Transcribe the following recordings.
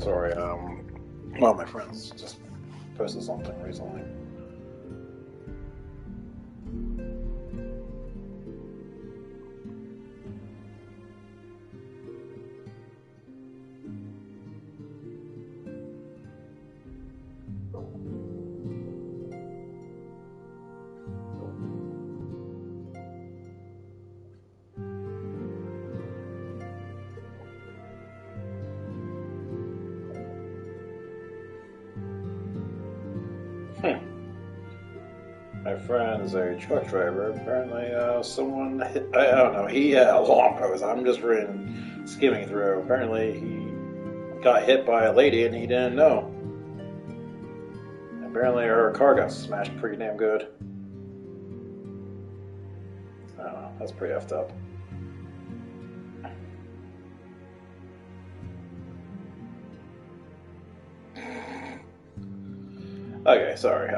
sorry. Well, my friends just posted something recently. My friend's a truck driver. Apparently, someone hit, I don't know, he had a long post. I'm just reading, skimming through. Apparently, he got hit by a lady and he didn't know. Apparently, her car got smashed pretty damn good. I don't know, that's pretty effed up. Okay, sorry.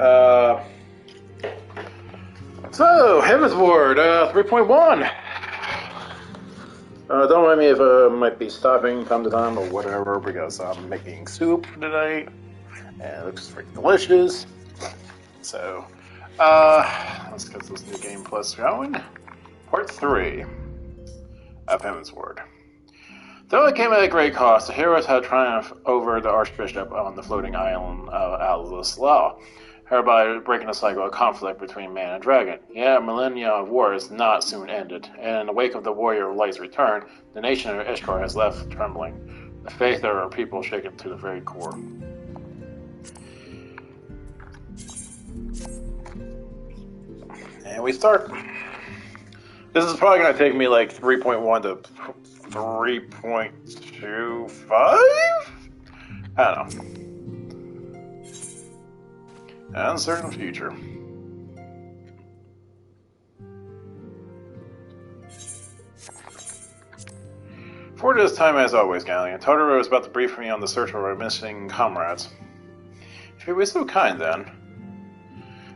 So, Heavenward, 3.1. Don't mind me if I might be stopping time to time or whatever, because I'm making soup today, and it looks freaking delicious. So, let's get this new game plus going. Part 3 of Heavenward. Though it came at a great cost, the heroes had triumphed over the Archbishop on the floating island of Al-Isla, hereby breaking the cycle of conflict between man and dragon. Yet a millennia of war is not soon ended, and in the wake of the Warrior of Light's return, the nation of Ishtar has left trembling, the faith of our people shaken to the very core. And we start. This is probably going to take me like 3.1 to 3.25? I don't know. Uncertain future. For this time, as always, Galleon, Totoro is about to brief me on the search for our missing comrades. If you were so kind, then.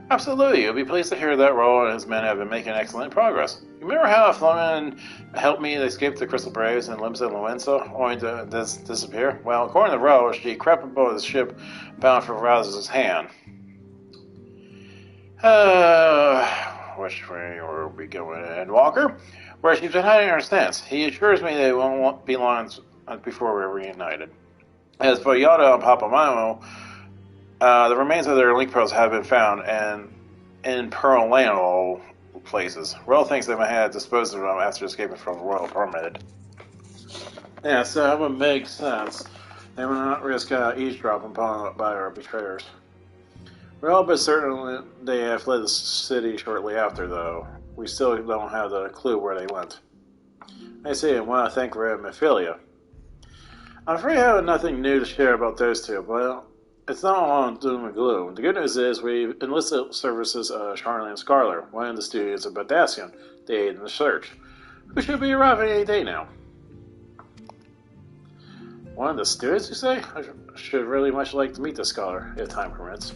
Absolutely, you'll be pleased to hear that Roll and his men have been making excellent progress. You remember how Fleming helped me escape the Crystal Braves and Limsa Luenza, only to disappear? Well, according to Roll, she crept aboard his ship bound for Rouse's hand. Which way are we going? And Walker? Where she's been hiding her stance. He assures me they won't be long before we're reunited. As for Yada and Papamamo, the remains of their link pearls have been found and in Pearl Land of all places. Royal thinks they might have disposed of them after escaping from the Royal Permitted. Yeah, so that would make sense. They will not risk eavesdropping upon by our betrayers. We're all but certain they have fled the city shortly after, though. We still don't have the clue where they went. I see, and want to thank Mephilia. I'm afraid I have nothing new to share about those two, but it's not all doom and gloom. The good news is we enlisted services of Charlene Scarler, one of the students of Badassian, to aid in the search, who should be arriving any day now. One of the students, you say? I should really much like to meet the scholar, if time permits.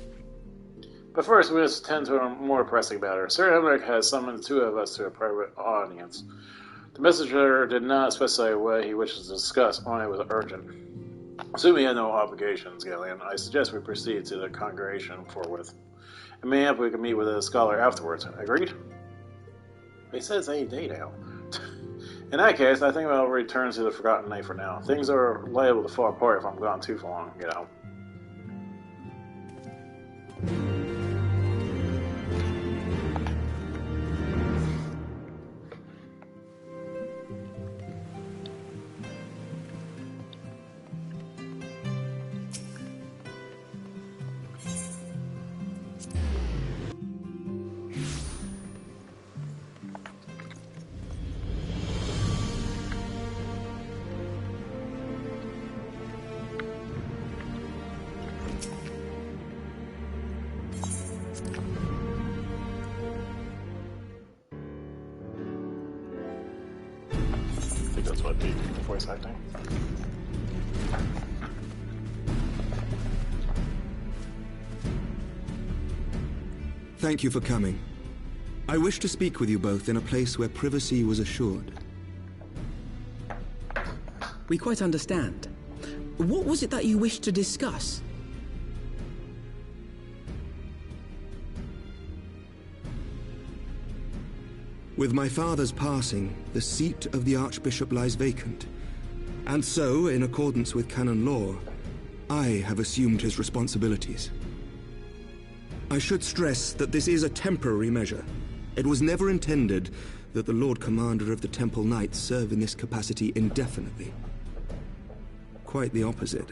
But first, we must attend to a more pressing matter. Sir Henrik has summoned the two of us to a private audience. The messenger did not specify what he wishes to discuss, only it was urgent. Assuming you have no obligations, Galleon, I suggest we proceed to the congregation forthwith. And maybe we can meet with the scholar afterwards. Agreed? He says any day now. In that case, I think I'll return to the Forgotten Knight for now. Things are liable to fall apart if I'm gone too long, you know. That's what the voice acting. Thank you for coming. I wish to speak with you both in a place where privacy was assured. We quite understand. What was it that you wished to discuss? With my father's passing, the seat of the Archbishop lies vacant. And so, in accordance with canon law, I have assumed his responsibilities. I should stress that this is a temporary measure. It was never intended that the Lord Commander of the Temple Knights serve in this capacity indefinitely. Quite the opposite.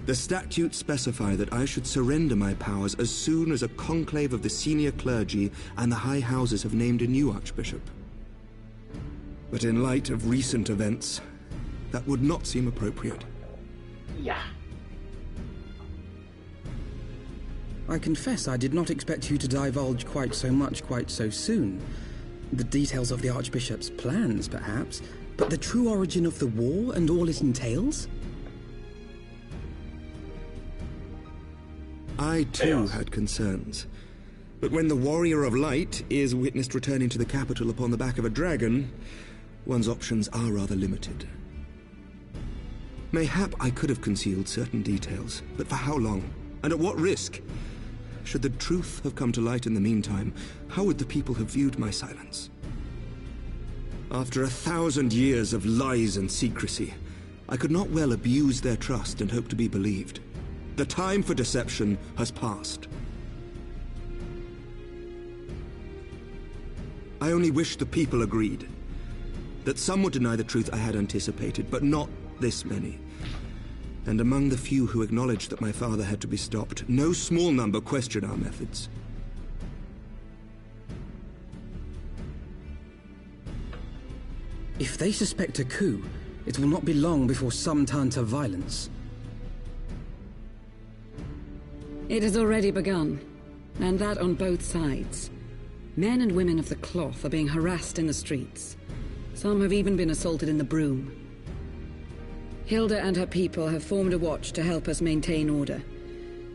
The statutes specify that I should surrender my powers as soon as a conclave of the senior clergy and the high houses have named a new archbishop. But in light of recent events, that would not seem appropriate. Yeah. I confess I did not expect you to divulge quite so much quite so soon. The details of the Archbishop's plans, perhaps, but the true origin of the war and all it entails? I, too, had concerns. But when the Warrior of Light is witnessed returning to the capital upon the back of a dragon, one's options are rather limited. Mayhap I could have concealed certain details, but for how long? And at what risk? Should the truth have come to light in the meantime, how would the people have viewed my silence? After 1,000 years of lies and secrecy, I could not well abuse their trust and hope to be believed. The time for deception has passed. I only wish the people agreed. That some would deny the truth I had anticipated, but not this many. And among the few who acknowledged that my father had to be stopped, no small number questioned our methods. If they suspect a coup, it will not be long before some turn to violence. It has already begun, and that on both sides. Men and women of the cloth are being harassed in the streets. Some have even been assaulted in the Broom. Hilda and her people have formed a watch to help us maintain order,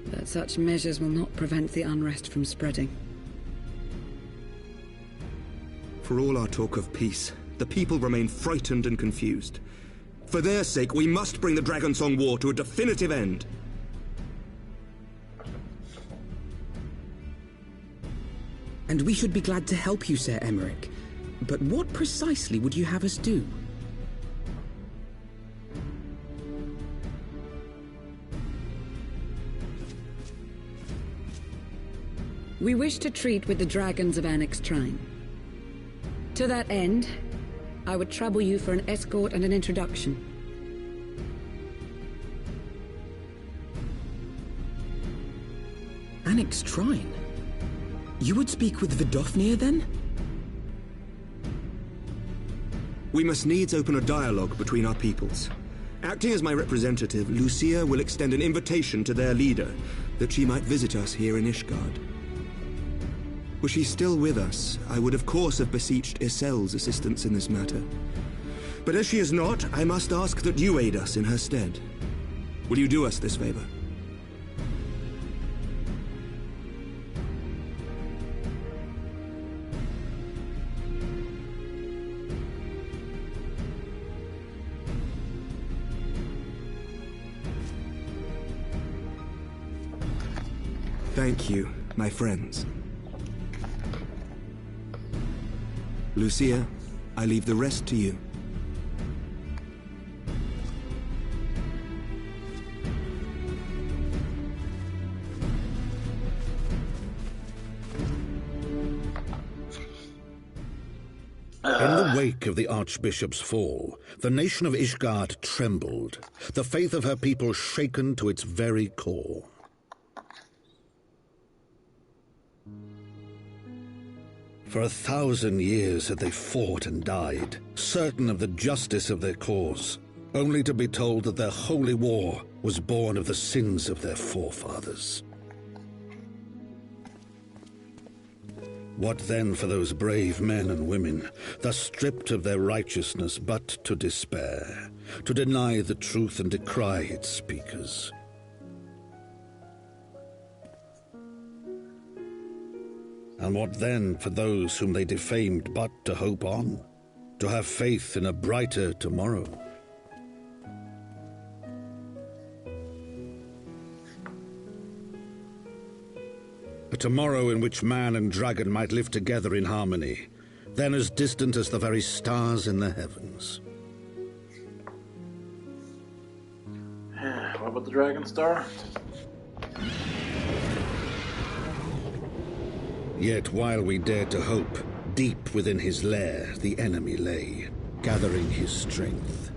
but such measures will not prevent the unrest from spreading. For all our talk of peace, the people remain frightened and confused. For their sake, we must bring the Dragonsong War to a definitive end. And we should be glad to help you, Sir Emmerich. But what precisely would you have us do? We wish to treat with the dragons of Annex Trine. To that end, I would trouble you for an escort and an introduction. Annex Trine? You would speak with Vidofnir, then? We must needs open a dialogue between our peoples. Acting as my representative, Lucia will extend an invitation to their leader, that she might visit us here in Ishgard. Were she still with us, I would of course have beseeched Isel's assistance in this matter. But as she is not, I must ask that you aid us in her stead. Will you do us this favor? Thank you, my friends. Lucia, I leave the rest to you. In the wake of the Archbishop's fall, the nation of Ishgard trembled, the faith of her people shaken to its very core. For 1,000 years had they fought and died, certain of the justice of their cause, only to be told that their holy war was born of the sins of their forefathers. What then for those brave men and women, thus stripped of their righteousness but to despair, to deny the truth and decry its speakers? And what then for those whom they defamed but to hope on, to have faith in a brighter tomorrow? A tomorrow in which man and dragon might live together in harmony, then as distant as the very stars in the heavens. What about the Dragon Star? Yet while we dared to hope, deep within his lair the enemy lay, gathering his strength.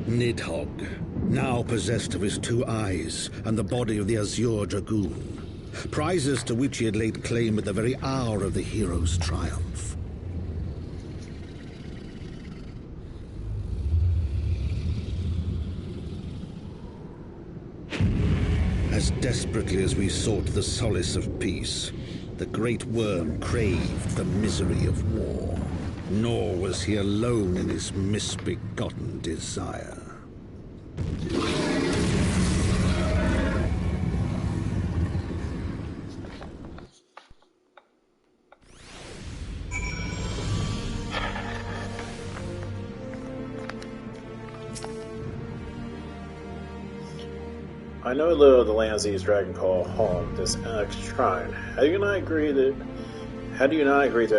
Nidhogg, now possessed of his 2 eyes and the body of the Azure Dragoon, prizes to which he had laid claim at the very hour of the hero's triumph. As desperately as we sought the solace of peace, the great worm craved the misery of war. Nor was he alone in his misbegotten desire. I know little of the lands these dragon call home, this Alex Shrine. How do you not agree to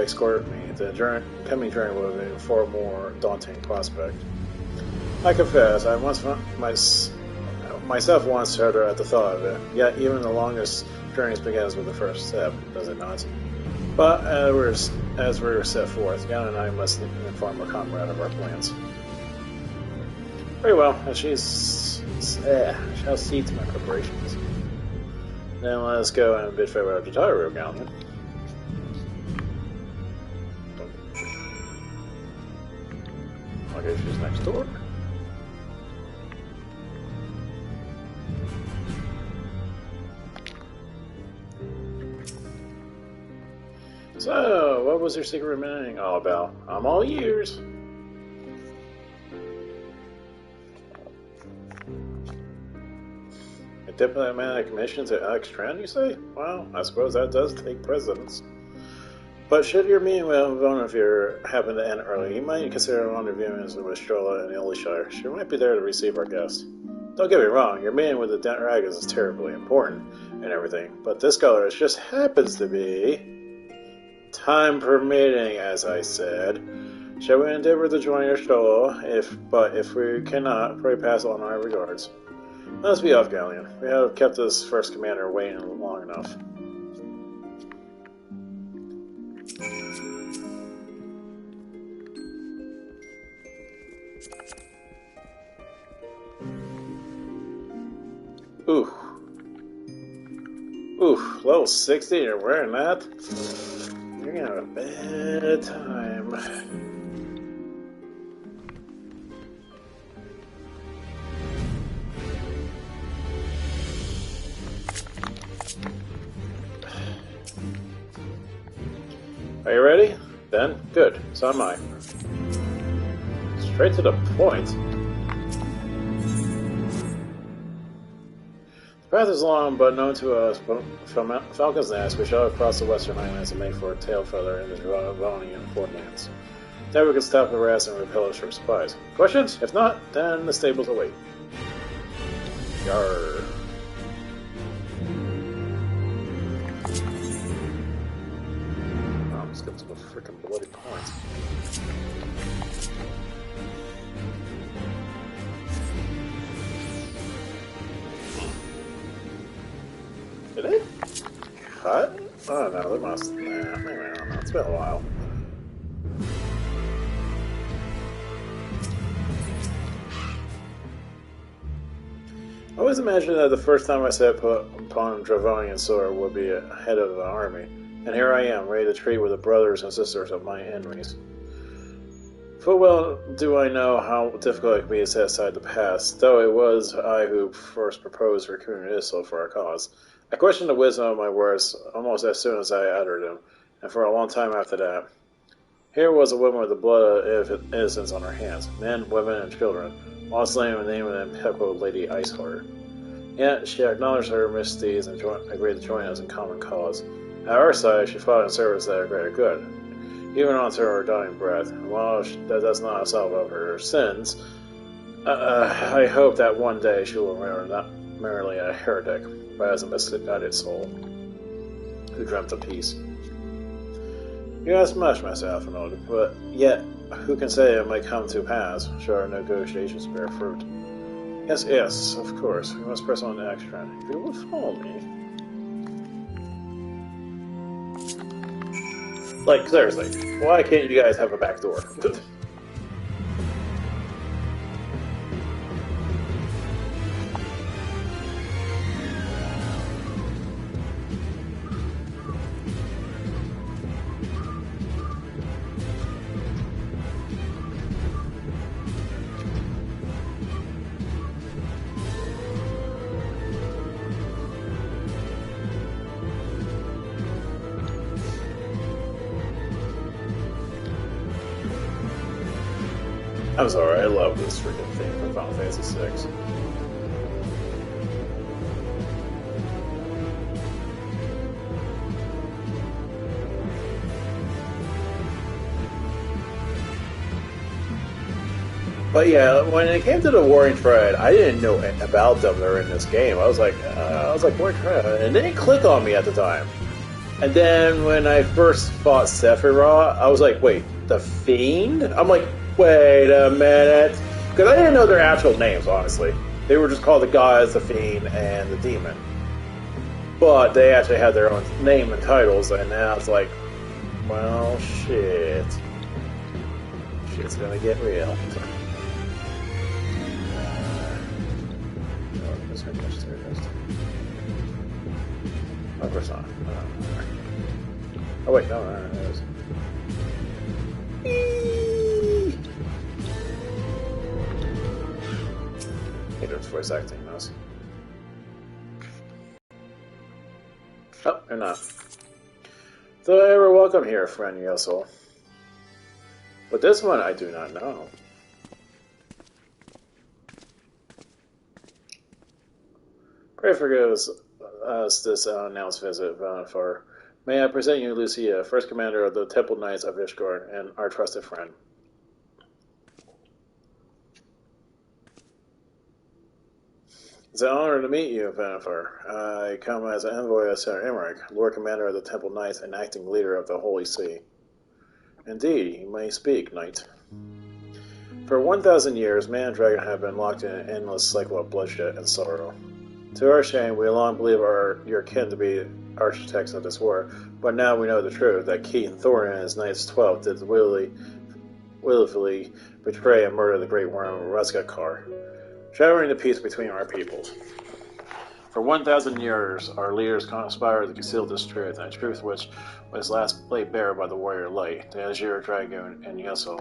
escort me? The coming journey would have been a far more daunting prospect. I confess, I myself once shuddered at the thought of it. Yet even the longest journeys begins with the first step, does it not? But as we were set forth, Jan and I must inform our comrade of our plans. Very well, and shall see to my preparations. Then let us go and bid farewell to Tyro, Galleon. Okay, she's next door. So, what was your secret meeting all about? I'm all ears. A diplomatic mission to Alex Strand, you say? Well, I suppose that does take precedence. But should your meeting with Vonavir happen to end early, you might consider rendezvousing with Strola and Illyshire. She might be there to receive our guest. Don't get me wrong, your meeting with the dragons is terribly important and everything, but this scholar just happens to be... time permitting, as I said. Shall we endeavor to join your Strola? If we cannot, pray pass on our regards. Let us be off, Galleon. We have kept this first commander waiting long enough. Ooh. Ooh, level 60, you're wearing that? You're gonna have a bad time. Are you ready? Then, good. So am I. Straight to the point. The path is long, but known to us from Falcon's Nest, we shall cross the western islands and make for a tail feather in the Draconian Portlands. There we can stop the rats and repel us from supplies. Questions? If not, then the stables await. Yarr. Let's get some freaking bloody points. Did it cut? Oh no, they must. Maybe I don't know. It's been a while. I always imagined that the first time I set foot upon Dravonian soil would be head of an army. And here I am, ready to treat with the brothers and sisters of my enemies. Full well do I know how difficult it can be to set aside the past, though it was I who first proposed recruiting Isla for our cause. I questioned the wisdom of my words almost as soon as I uttered them, and for a long time after that. Here was a woman with the blood of innocence on her hands, men, women, and children, all slain in the name of the impeccable Lady Iceheart. Yet she acknowledged her misdeeds and agreed to join us in common cause. At our side, she fought in service to our greater good, even on to her dying breath. And while that does not absolve of her sins, I hope that one day she will remember merely a heretic, but as a misguided soul who dreamt of peace. You ask much, Master Alphinaud, but yet, who can say it might come to pass, should our negotiations bear fruit? Yes, yes, of course, we must press on to action. If you will follow me... Like, seriously, why can't you guys have a back door? I'm sorry, I love this freaking thing from Final Fantasy VI. But yeah, when it came to the Warring Tread, I didn't know about them. They were in this game. I was like, Warring Tread, and it didn't click on me at the time. And then when I first fought Sephiroth, I was like, wait, the Fiend? I'm like, wait a minute. Because I didn't know their actual names, honestly. They were just called the Gods, the Fiend, and the Demon. But they actually had their own name and titles, and now it's like, well, shit. Shit's gonna get real. Of course not. Oh wait, no, it is. It's voice acting, those. Oh, you're not. Though ever welcome here, friend Yosel. But this one I do not know. Pray forgive us this unannounced visit, for may I present you Lucia, first commander of the Temple Knights of Ishgard, and our trusted friend. It's an honor to meet you, Vanifer. I come as an envoy of Sir Emmerich, Lord Commander of the Temple Knights and acting leader of the Holy See. Indeed, you may speak, Knight. For 1,000 years, man and dragon have been locked in an endless cycle of bloodshed and sorrow. To our shame, we long believe your kin to be architects of this war, but now we know the truth, that Keith Thorin and his Knights 12 did willfully betray and murder the great worm Ruzgakar, shattering the peace between our peoples. For 1,000 years, our leaders conspired to conceal this truth, and a truth which was last laid bare by the warrior Light, the Azure Dragon, and Yesel.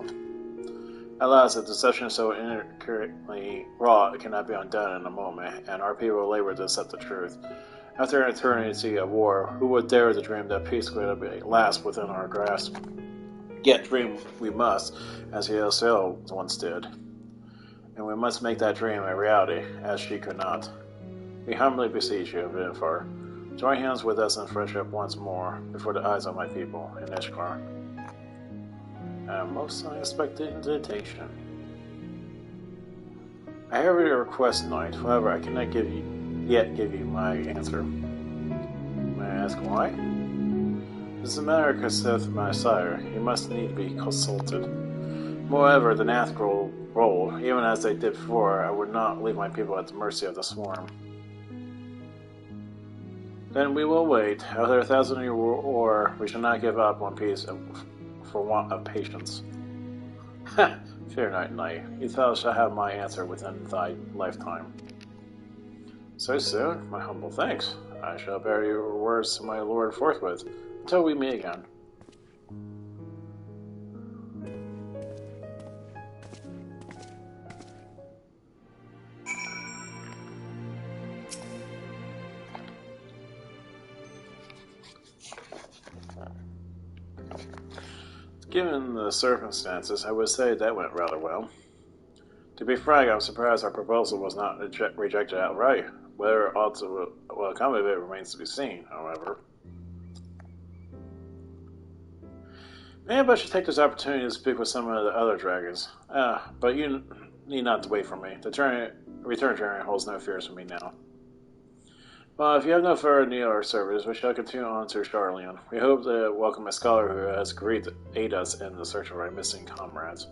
Alas, the deception so intricately wrought cannot be undone in a moment, and our people labor to set the truth. After an eternity of war, who would dare to dream that peace could last within our grasp? Yet dream we must, as Yesel once did. And we must make that dream a reality, as she could not. We humbly beseech you, Vinifer, join hands with us in friendship once more, before the eyes of my people in Ishgard. A most unexpected invitation. I have your request, Knight. However, I cannot yet give you my answer. May I ask why? This is a matter concerns my sire. You must need be consulted. Moreover, the Nazgul role, even as they did before, I would not leave my people at the mercy of the swarm. Then we will wait. After 1,000-year war, we shall not give up one piece for want of patience. Ha! Fear not, Knight. You shall have my answer within thy lifetime. So soon? My humble thanks. I shall bear your words to my lord forthwith, until we meet again. Given the circumstances, I would say that went rather well. To be frank, I'm surprised our proposal was not rejected outright. Whether aught will come of it remains to be seen, however. Maybe I should take this opportunity to speak with some of the other dragons. But you need not to wait for me. The return journey holds no fears for me now. Well, if you have no further need of our service, we shall continue on to Charleon. We hope to welcome a scholar who has agreed to aid us in the search of our missing comrades.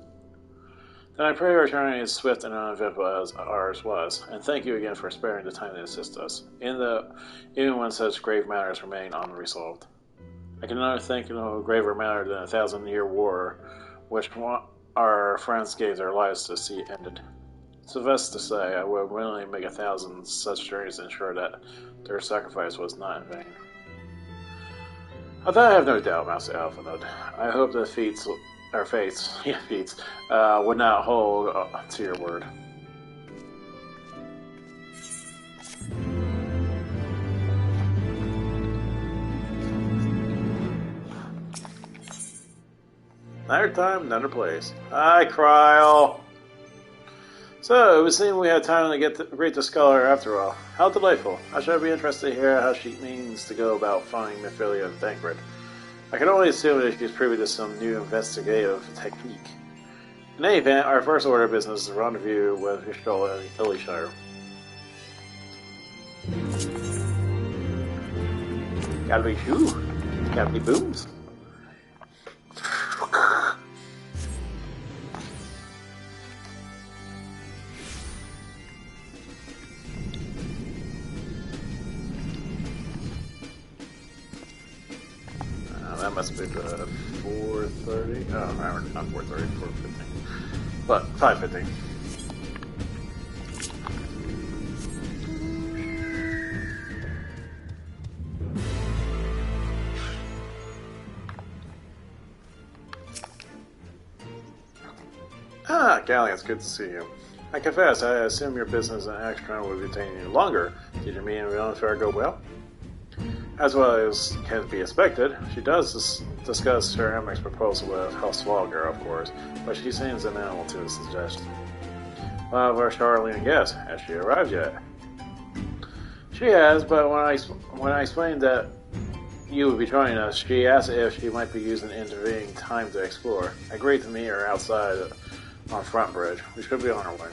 Then I pray our journey is swift and uneventful as ours was, and thank you again for sparing the time to assist us, even when such grave matters remain unresolved. I can never think of no graver matter than a 1,000-year war, which our friends gave their lives to see ended. Suffice to say, I would willingly make 1,000 such journeys to ensure that their sacrifice was not in vain. Of that I have no doubt, Master Alphanode. I hope the fates would not hold to your word. Another time, another place. Hi, Kryl. So, it would seem we had time to greet the scholar after all. How delightful. I should be interested to hear how she means to go about finding Mephilia and Thancred. I can only assume that she's privy to some new investigative technique. In any event, our first order of business is a rendezvous with Vishal and Illyshire. Gotta be shoo. Gotta be booms. That must be the 4:30. Oh, not 4:30, 4:15. But 5:15. Ah, Galleon, it's good to see you. I confess, I assume your business in Axtron would be taking you longer. Did your meeting with Unfair go well? As well as can be expected, she does discuss Sir Emmerich's proposal with House Valgar, of course, but she seems amenable to the suggestion. One of our Charlean guests, has she arrived yet? She has, but when I explained that you would be joining us, she asked if she might be using the intervening time to explore. I agreed to meet her outside on Front Bridge. We should be on our way.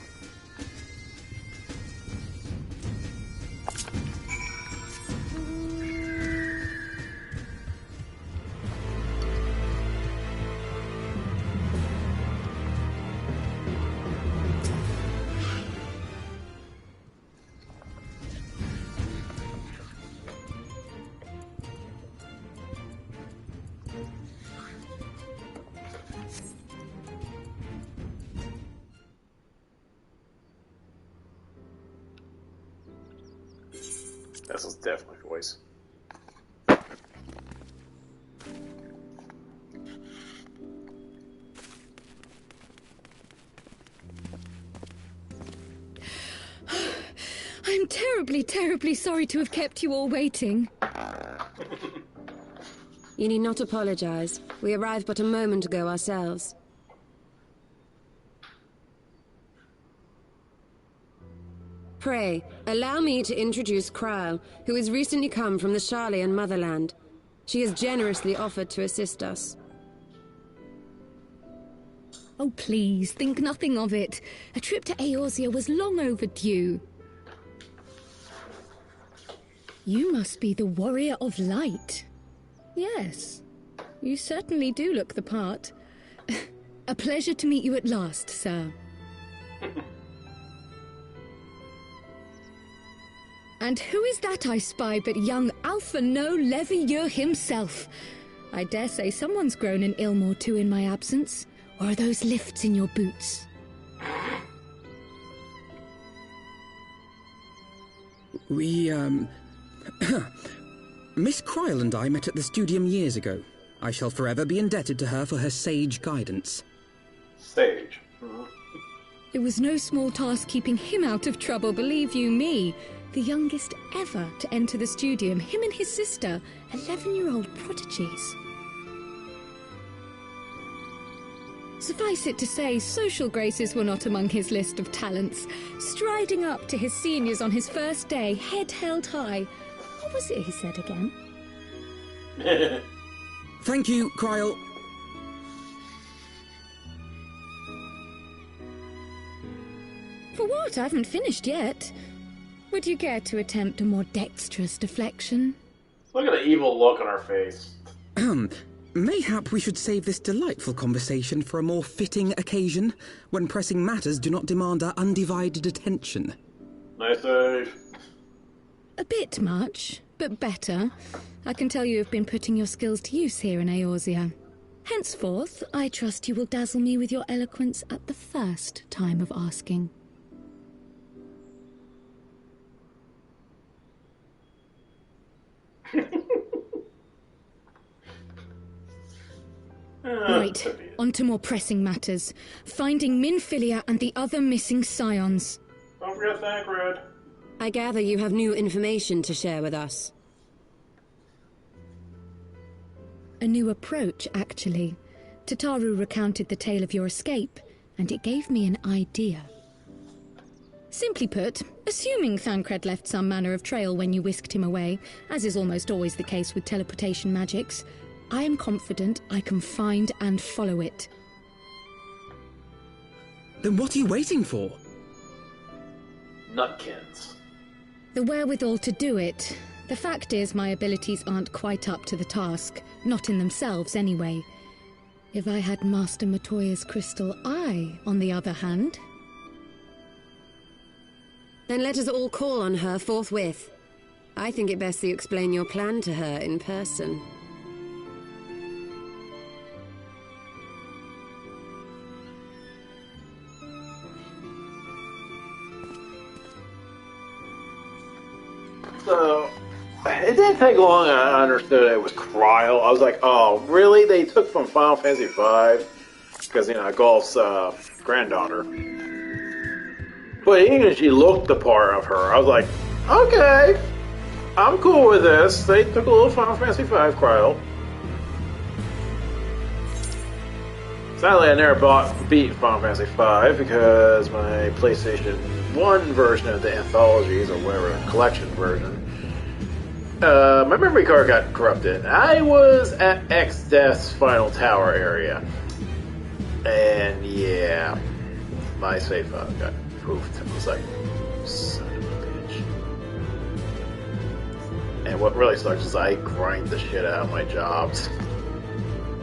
This is definitely voice. I'm terribly, terribly sorry to have kept you all waiting. You need not apologize. We arrived but a moment ago ourselves. Pray, allow me to introduce Kryl, who has recently come from the Charlean motherland. She has generously offered to assist us. Oh, please, think nothing of it. A trip to Eorzea was long overdue. You must be the Warrior of Light. Yes, you certainly do look the part. A pleasure to meet you at last, sir. And who is that I spy but young Alphonse Levieux himself? I dare say someone's grown in Ilmore too in my absence. Or are those lifts in your boots? We, Miss Kryl and I met at the Studium years ago. I shall forever be indebted to her for her sage guidance. Sage. It was no small task keeping him out of trouble, believe you me. The youngest ever to enter the Studium, him and his sister, 11-year-old prodigies. Suffice it to say, social graces were not among his list of talents. Striding up to his seniors on his first day, head held high. What was it he said again? Thank you, Kryl. For what? I haven't finished yet. Would you care to attempt a more dexterous deflection? Look at the evil look on her face. Mayhap we should save this delightful conversation for a more fitting occasion, when pressing matters do not demand our undivided attention. Nice save. A bit much, but better. I can tell you have been putting your skills to use here in Eorzea. Henceforth, I trust you will dazzle me with your eloquence at the first time of asking. Right, on to more pressing matters. Finding Minfilia and the other missing scions. Don't forget Thancred. I gather you have new information to share with us. A new approach, actually. Tataru recounted the tale of your escape, and it gave me an idea. Simply put, assuming Thancred left some manner of trail when you whisked him away, as is almost always the case with teleportation magics, I am confident I can find and follow it. Then what are you waiting for? Nutkins. The wherewithal to do it. The fact is, my abilities aren't quite up to the task. Not in themselves, anyway. If I had Master Matoya's crystal eye, on the other hand... Then let us all call on her forthwith. I think it best you explain your plan to her in person. So, it didn't take long. I understood it was Cryle. I was like, oh, really? They took from Final Fantasy V? Because, you know, Golf's granddaughter. But even if she looked the part of her, I was like, okay, I'm cool with this. They took a little Final Fantasy V Cryle. Sadly, I never beat Final Fantasy V because my PlayStation 1 version of the anthologies, or whatever, the collection version, my memory card got corrupted. I was at X-Death's final tower area. And yeah, my save file got poofed. I was like, son of a bitch. And what really sucks is I grind the shit out of my jobs.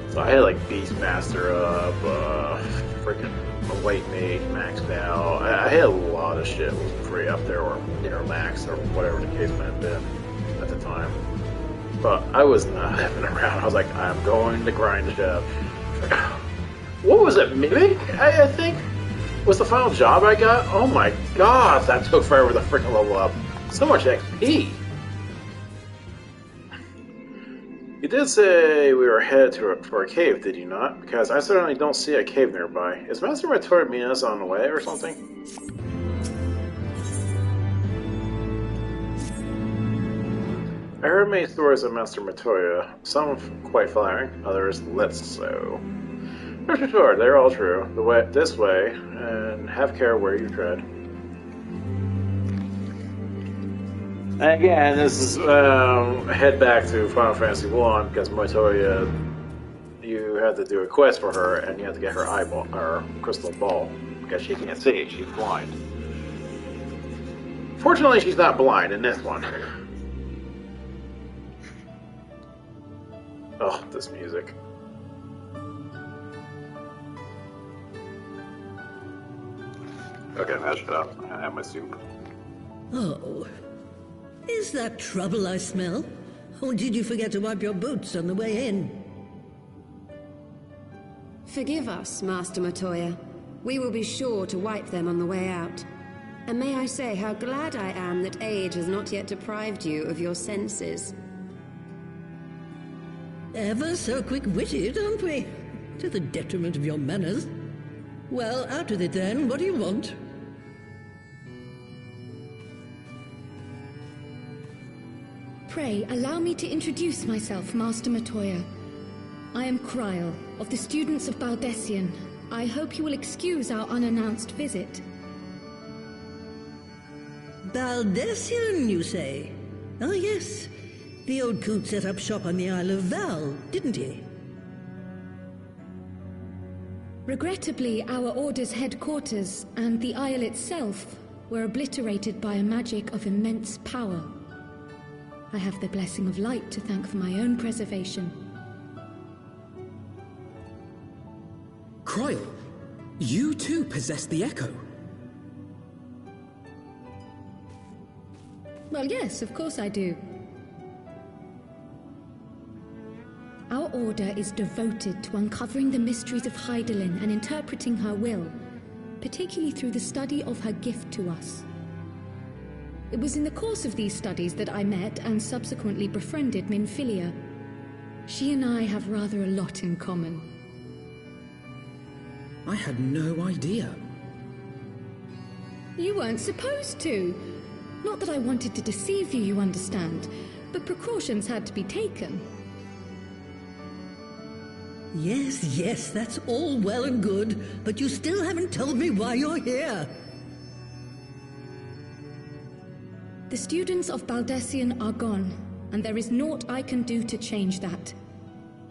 So I had like Beastmaster up, freaking White Mage maxed out. I had a lot of shit was pretty up there, or near max, or whatever the case might have been at the time. But I was not having around. I was like, I'm going to grind the shit out. What was it? Mimic? I think was the final job I got. Oh my god, that took forever to freaking level up. So much XP. You did say we were headed for a cave, did you not? Because I certainly don't see a cave nearby. Is Master Matoya meeting us on the way or something? I heard many stories of Master Matoya, some quite flattering, others less so. Rest assured, they're all true. This way, and have care where you tread. And again, this is head back to Final Fantasy 1 because Matoya, you have to do a quest for her, and you have to get her eyeball or crystal ball because she can't see; she's blind. Fortunately, she's not blind in this one. Oh, this music. Okay, now shut up. I have my soup. Oh. Is that trouble I smell? Or did you forget to wipe your boots on the way in? Forgive us, Master Matoya. We will be sure to wipe them on the way out. And may I say how glad I am that age has not yet deprived you of your senses. Ever so quick-witted, aren't we? To the detriment of your manners. Well, out with it then. What do you want? Pray, allow me to introduce myself, Master Matoya. I am Cryle, of the students of Baldessian. I hope you will excuse our unannounced visit. Baldessian, you say? Oh, yes. The old coot set up shop on the Isle of Val, didn't he? Regrettably, our Order's headquarters, and the Isle itself, were obliterated by a magic of immense power. I have the blessing of light to thank for my own preservation. Croyle, you too possess the Echo. Well, yes, of course I do. Our order is devoted to uncovering the mysteries of Hydaelyn and interpreting her will, particularly through the study of her gift to us. It was in the course of these studies that I met and subsequently befriended Minfilia. She and I have rather a lot in common. I had no idea. You weren't supposed to. Not that I wanted to deceive you, you understand, but precautions had to be taken. Yes, that's all well and good, but you still haven't told me why you're here. The students of Baldessian are gone, and there is naught I can do to change that.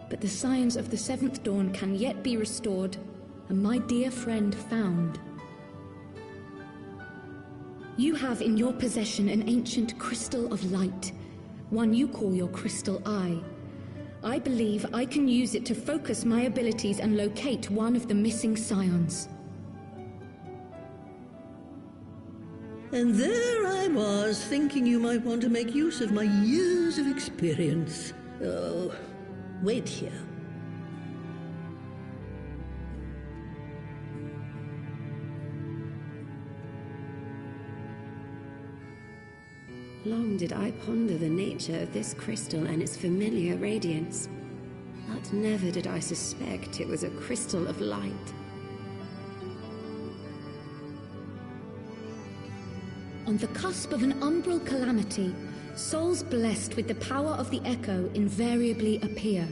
But the science of the Seventh Dawn can yet be restored, and my dear friend found. You have in your possession an ancient crystal of light, one you call your crystal eye. I believe I can use it to focus my abilities and locate one of the missing scions. And there I was, thinking you might want to make use of my years of experience. Oh, wait here. Long did I ponder the nature of this crystal and its familiar radiance, but never did I suspect it was a crystal of light. On the cusp of an umbral calamity, souls blessed with the power of the Echo invariably appear.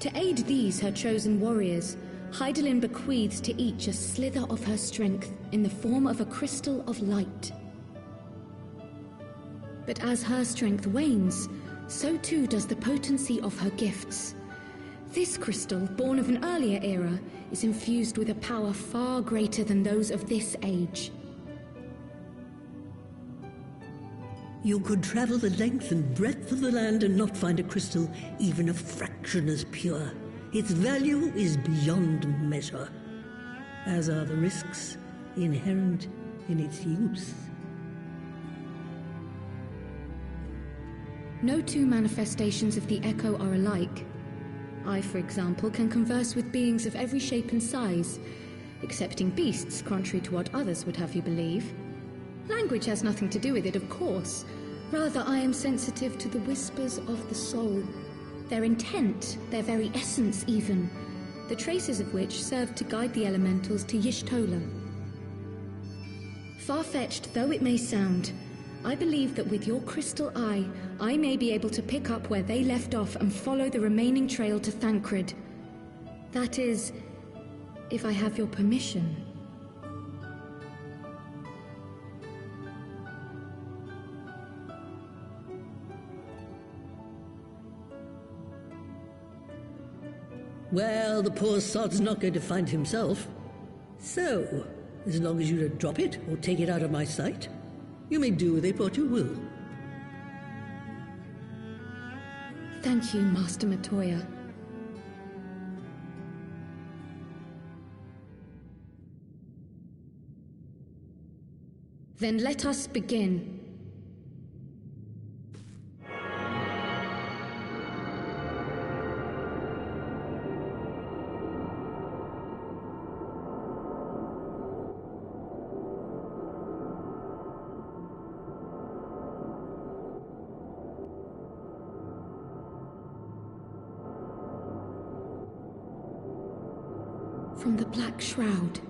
To aid these, her chosen warriors, Hydaelyn bequeaths to each a slither of her strength in the form of a crystal of light. But as her strength wanes, so too does the potency of her gifts. This crystal, born of an earlier era, is infused with a power far greater than those of this age. You could travel the length and breadth of the land and not find a crystal even a fraction as pure. Its value is beyond measure, as are the risks inherent in its use. No two manifestations of the Echo are alike. I, for example, can converse with beings of every shape and size, excepting beasts, contrary to what others would have you believe. Language has nothing to do with it, of course. Rather, I am sensitive to the whispers of the soul. Their intent, their very essence even, the traces of which serve to guide the elementals to Y'shtola. Far-fetched though it may sound, I believe that with your crystal eye, I may be able to pick up where they left off and follow the remaining trail to Thancred. That is, if I have your permission. Well, the poor sod's not going to find himself. So, as long as you don't drop it or take it out of my sight, you may do with it what you will. Thank you, Master Matoya. Then let us begin. From the Black Shroud,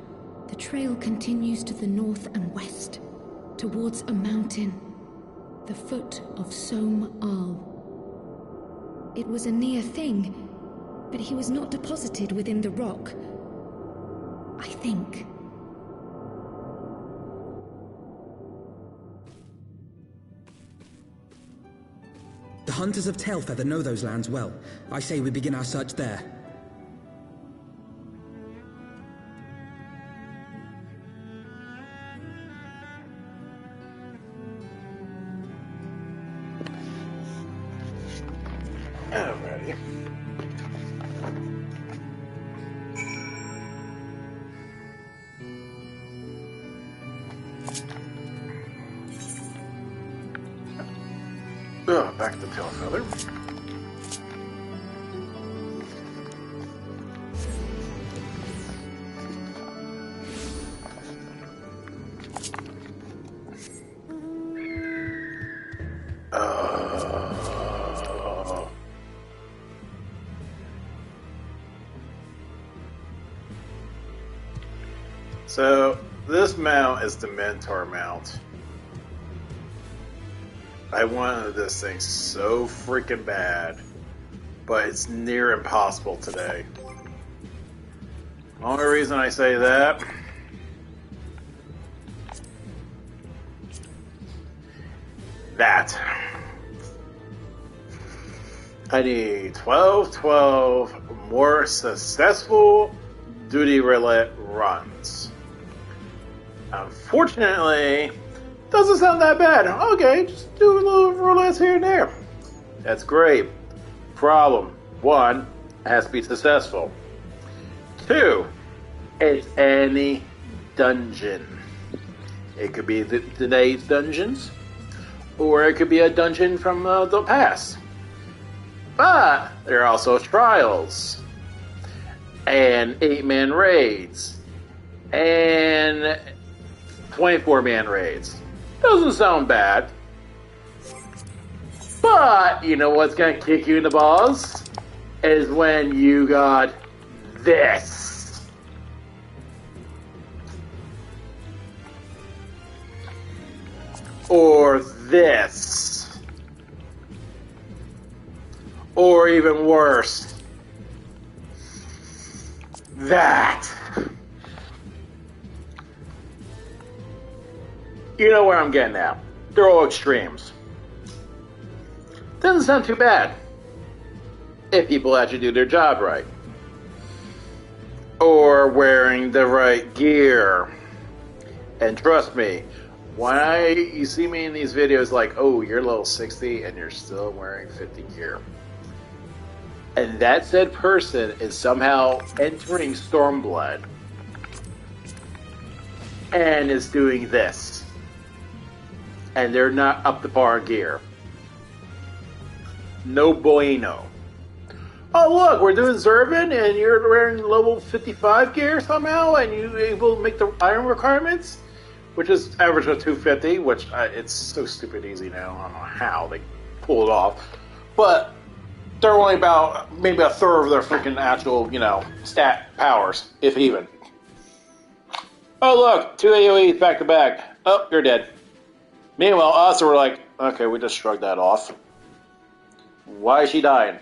the trail continues to the north and west, towards a mountain, the foot of Som Al. It was a near thing, but he was not deposited within the rock, I think. The hunters of Tailfeather know those lands well. I say we begin our search there. Back to the tail feather. So, this mount is the Mentor mount. I wanted this thing so freaking bad, but it's near impossible today. Only reason I say that, I need 12 more successful duty roulette runs. Unfortunately, doesn't sound that bad. Okay, just do a little roulettes here and there. That's great. Problem: 1, it has to be successful. 2, it's any dungeon. It could be today's dungeons, or it could be a dungeon from the past. But there are also trials, and 8-man raids, and 24-man raids. Doesn't sound bad. But, you know what's going to kick you in the balls? Is when you got this. Or this. Or even worse, that. You know where I'm getting at. They're all extremes. Doesn't sound too bad if people actually do their job right. Or wearing the right gear. And trust me, when you see me in these videos like, oh, you're level 60 and you're still wearing 50 gear. And that said person is somehow entering Stormblood and is doing this. And they're not up to par gear. No bueno. Oh look, we're doing Zervin and you're wearing level 55 gear somehow and you're able to make the iron requirements? Which is average of 250, which it's so stupid easy now. I don't know how they pull it off. But they're only about maybe a third of their freaking actual, stat powers, if even. Oh look, 2 AoEs back to back. Oh, you're dead. Meanwhile, us were like, okay, we just shrugged that off. Why is she dying?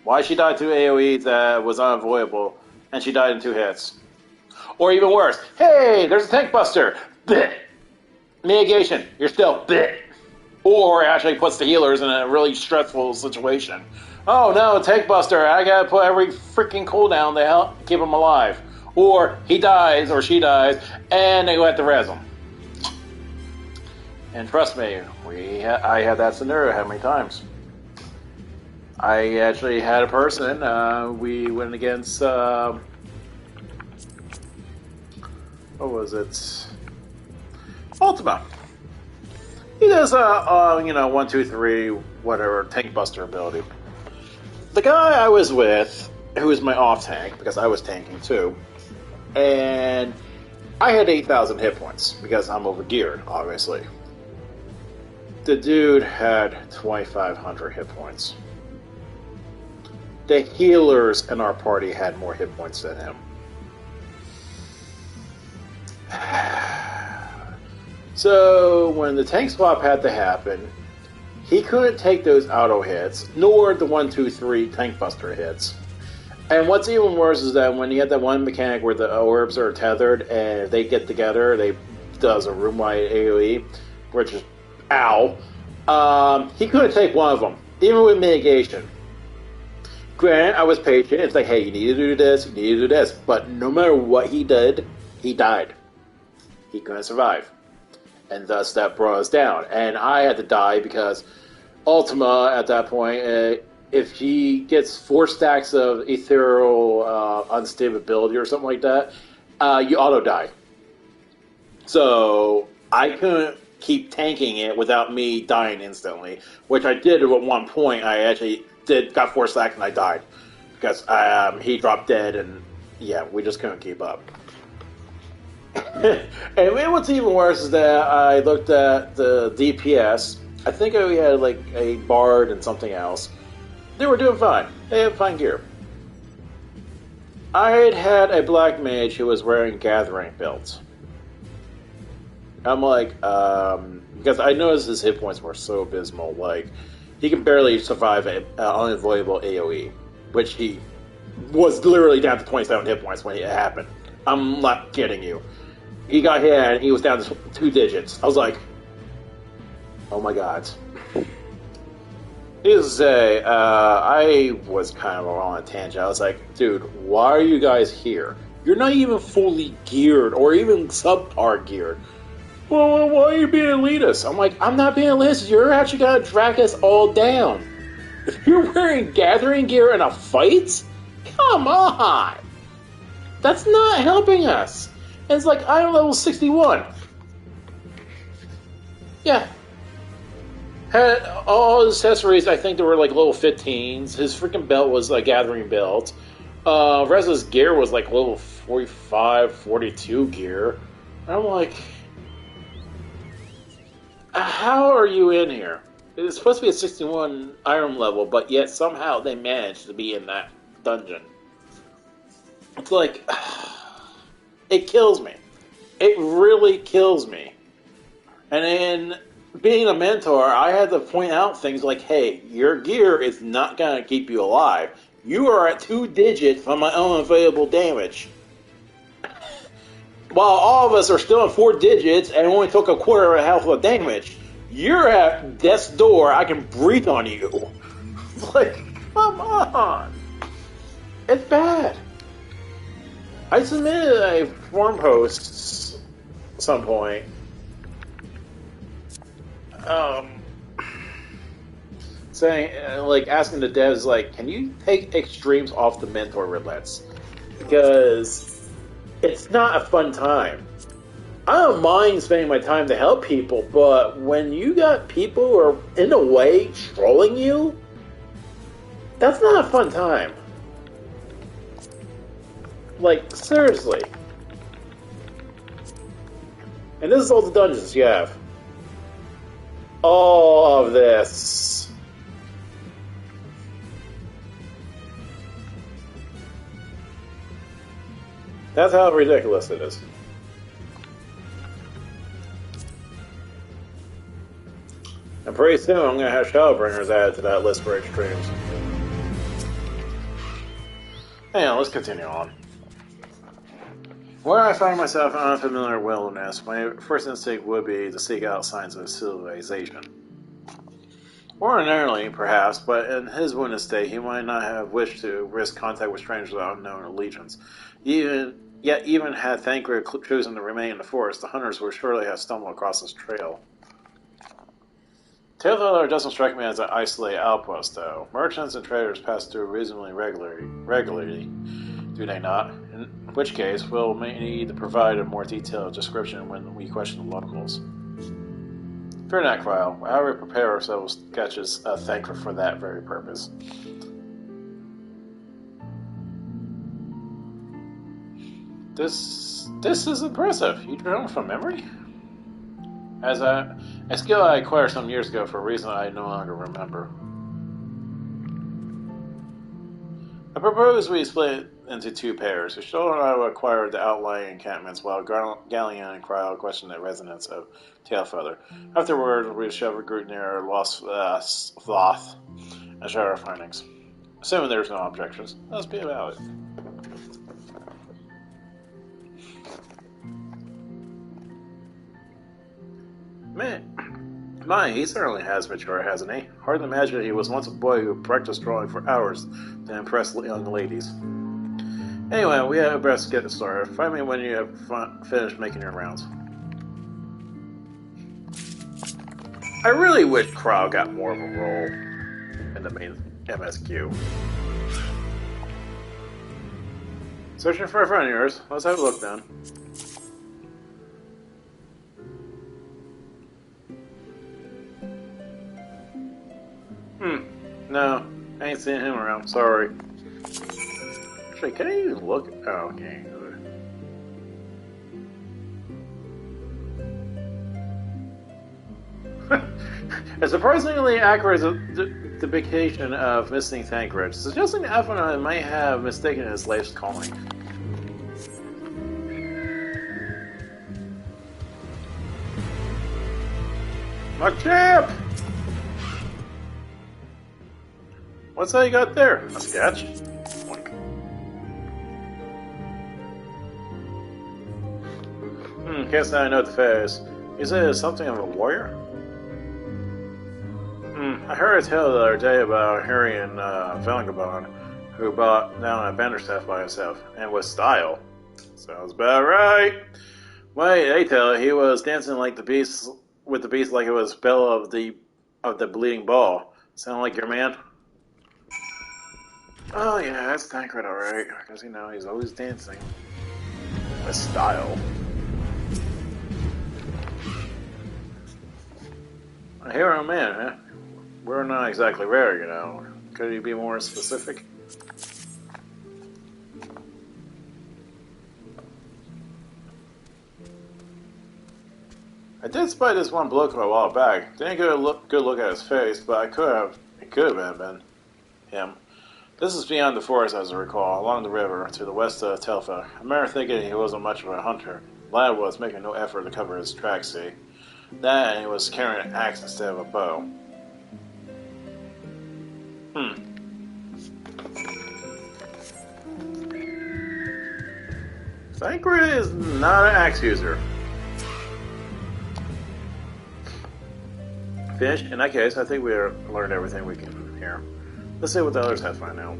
Why she died 2 AoEs that was unavoidable, and she died in 2 hits? Or even worse, hey, there's a tank buster. Blech. Mitigation, you're still blech. Or actually puts the healers in a really stressful situation. Oh no, tank buster, I gotta put every freaking cooldown to help keep him alive. Or he dies, or she dies, and they go have to res him. And trust me, I had that scenario how many times. I actually had a person, we went against, what was it? Ultima. He does 1, 2, 3, whatever, tank buster ability. The guy I was with, who was my off tank, because I was tanking too, and I had 8,000 hit points, because I'm over geared, obviously. The dude had 2,500 hit points. The healers in our party had more hit points than him. So, when the tank swap had to happen, he couldn't take those auto hits, nor the 1, 2, 3 tank buster hits. And what's even worse is that when you have that one mechanic where the orbs are tethered and they get together, they does a room-wide AoE, which is ow. He couldn't take one of them, even with mitigation. Granted, I was patient. It's like, hey, you need to do this, you need to do this. But no matter what he did, he died. He couldn't survive. And thus that brought us down. And I had to die because Ultima, at that point, if he gets 4 stacks of ethereal unstability or something like that, you auto-die. So I couldn't keep tanking it without me dying instantly, which I did at one point. I actually got 4 stacks and I died because he dropped dead, and yeah, we just couldn't keep up. And what's even worse is that I looked at the DPS. I think we had like a bard and something else. They were doing fine. They had fine gear. I had a black mage who was wearing gathering belts. I'm like, because I noticed his hit points were so abysmal. Like, he could barely survive an unavoidable AoE, which he was literally down to 27 hit points when it happened. I'm not kidding you. He got hit and he was down to 2 digits. I was like, oh my god. Needless to say, I was kind of on a tangent. I was like, dude, why are you guys here? You're not even fully geared or even subpar geared. Well, why are you being elitist? I'm like, I'm not being elitist. You're actually going to drag us all down. If you're wearing gathering gear in a fight? Come on! That's not helping us. And it's like, I'm level 61. Yeah. Had all his accessories, I think they were like level 15s. His freaking belt was a gathering belt. The rest of his gear was like level 45, 42 gear. And I'm like, how are you in here? It's supposed to be a 61 iron level, but yet somehow they managed to be in that dungeon. It's like, it kills me. It really kills me. And then, being a mentor, I had to point out things like, hey, your gear is not going to keep you alive. You are at 2 digits from my unavailable damage. While all of us are still at 4 digits and only took a quarter of a health of damage. You're at death's door, I can breathe on you. Like, come on. It's bad. I submitted a forum post at some point. Saying, like, asking the devs, like, can you take extremes off the mentor roulettes? Because it's not a fun time. I don't mind spending my time to help people, but when you got people who are, in a way, trolling you, that's not a fun time. Like, seriously. And this is all the dungeons you have. All of this. That's how ridiculous it is. And pretty soon I'm going to have Shadowbringers added to that list for extremes. Anyhow, let's continue on. Where I find myself in unfamiliar wilderness, my first instinct would be to seek out signs of civilization. Ordinarily, perhaps, but in his wounded state, he might not have wished to risk contact with strangers of unknown allegiance. Yet even had Thancred chosen to remain in the forest, the hunters would surely have stumbled across his trail. Tailfeather doesn't strike me as an isolated outpost, though. Merchants and traders pass through reasonably regularly, do they not? In which case, we'll may need to provide a more detailed description when we question the locals. Fear not, Cryle. I already prepare ourselves sketches Thancred for that very purpose. This is impressive. You drew from memory? As a skill I acquired some years ago for a reason I no longer remember. I propose we split into 2 pairs. Ushol and I will acquire the outlying encampments, while Galleon and Cryle question the residents of Tailfeather. Afterwards, we shall regroup near Lost Thoth and share our findings. Assuming there's no objections, let's be about it. Man, he certainly has matured, hasn't he? Hard to imagine he was once a boy who practiced drawing for hours to impress young ladies. Anyway, we have best get started. Find me when you have finished making your rounds. I really wish Crowd got more of a role in the main MSQ. Searching for a friend of yours. Let's have a look then. No, I ain't seen him around. Sorry. Actually, can I even look? Oh, okay. A surprisingly accurate depiction of missing Thancred, suggesting that Alpha might have mistaken his life's calling. My champ! What's that you got there? A sketch? Can't say I know the face. You said it's something of a warrior? I heard a tale the other day about Harry and Vellingabond, who brought down a bannerstaff by himself, and with style. Sounds about right. Wait, they tell he was dancing like the beast, with the beast like it was Bell of the bleeding ball. Sound like your man? Oh yeah, that's Thancred alright, because he's always dancing. With style. A hero man, huh? We're not exactly rare, Could you be more specific? I did spy this one bloke a while back. Didn't get a good look at his face, but it could have been him. This is beyond the forest, as I recall, along the river, to the west of Telfa. I remember thinking he wasn't much of a hunter. The lad was making no effort to cover his tracks, see. That, and he was carrying an axe instead of a bow. Thancred is not an axe user. Fish? In that case, I think we learned everything we can here. Let's see what the others have to find out.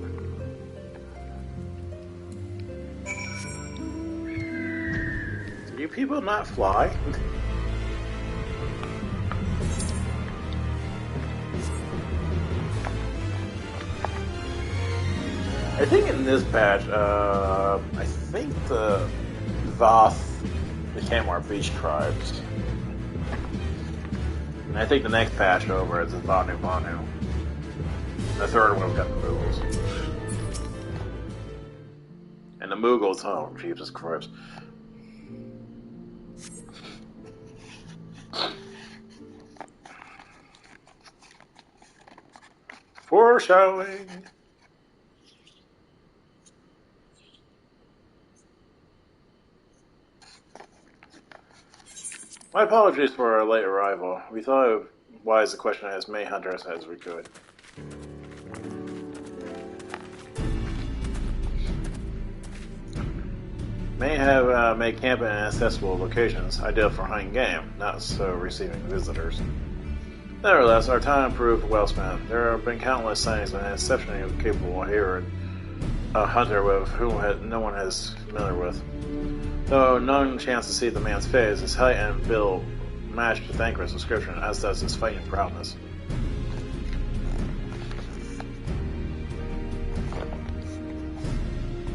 Do you people not fly? I think in this patch, I think the Voth became our beach tribes. And I think the next patch over is the Vanu Vanu. The third one, we've got the Moogles. And the Moogles, oh, Jesus Christ. Foreshadowing. My apologies for our late arrival. We thought it wise to question as many hunters as we could. May have made camp in inaccessible locations, ideal for hunting game, not so receiving visitors. Nevertheless, our time proved well spent. There have been countless sightings of an exceptionally capable hero, a hunter with whom no one is familiar with. Though no chance to see the man's face, his height and build match Thancred's description, as does his fighting prowess.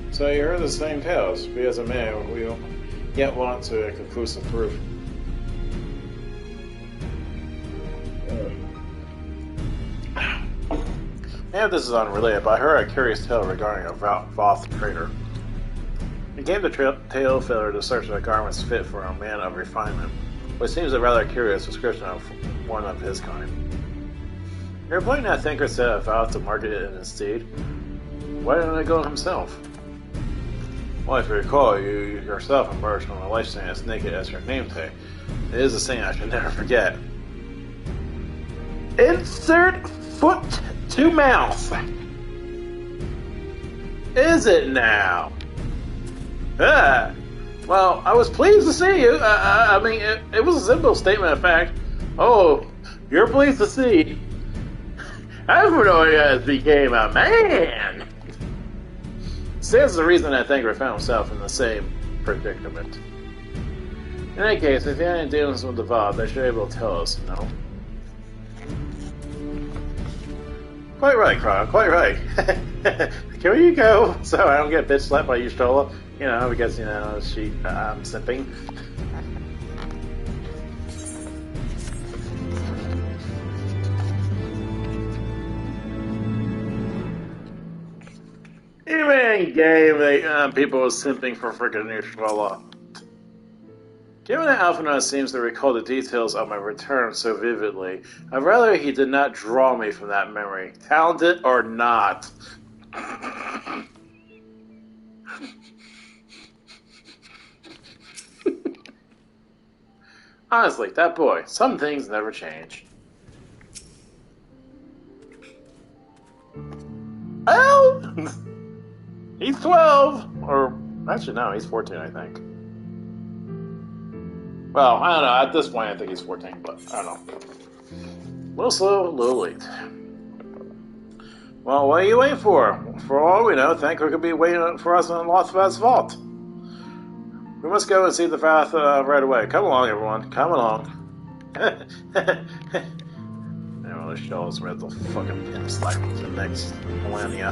So you heard the same tales. We as a man, we yet want to conclusive proof. Maybe this is unrelated, but I heard a curious tale regarding a Voth trader. It gave the tale failure to search the garments fit for a man of refinement, which seems a rather curious description of one of his kind. You're pointing at Thancred set a vow to market it in his steed. Why didn't I go himself? Well, if you recall, you yourself emerged from a lifespan as naked as your namesake. It is a saying I should never forget. Insert foot to mouth! Is it now? Well, I was pleased to see you. I mean, it was a simple statement of fact. Oh, you're pleased to see. Heavenward has became a man. Stands the reason that Thancred found himself in the same predicament. In any case, if you had any dealings with the Voth, they should be able to tell us, no? Quite right, Kron, quite right. Can you go so I don't get bitch slapped by you, Stola? Because, I'm simping. playing game, people are simping for freaking Nutrala. Given that Alphinaud seems to recall the details of my return so vividly, I'd rather he did not draw me from that memory, talented or not. Honestly, that boy, some things never change. Well, he's 12, or actually no, he's 14, I think. Well, I don't know, at this point I think he's 14, but I don't know. A little slow, a little late. Well, what are you waiting for? For all we know, Thancred could be waiting for us in Lothvat's vault. We must go and see the path right away. Come along, everyone. Come along. Anyway, let's show us where the fucking pin slide to the next millennia.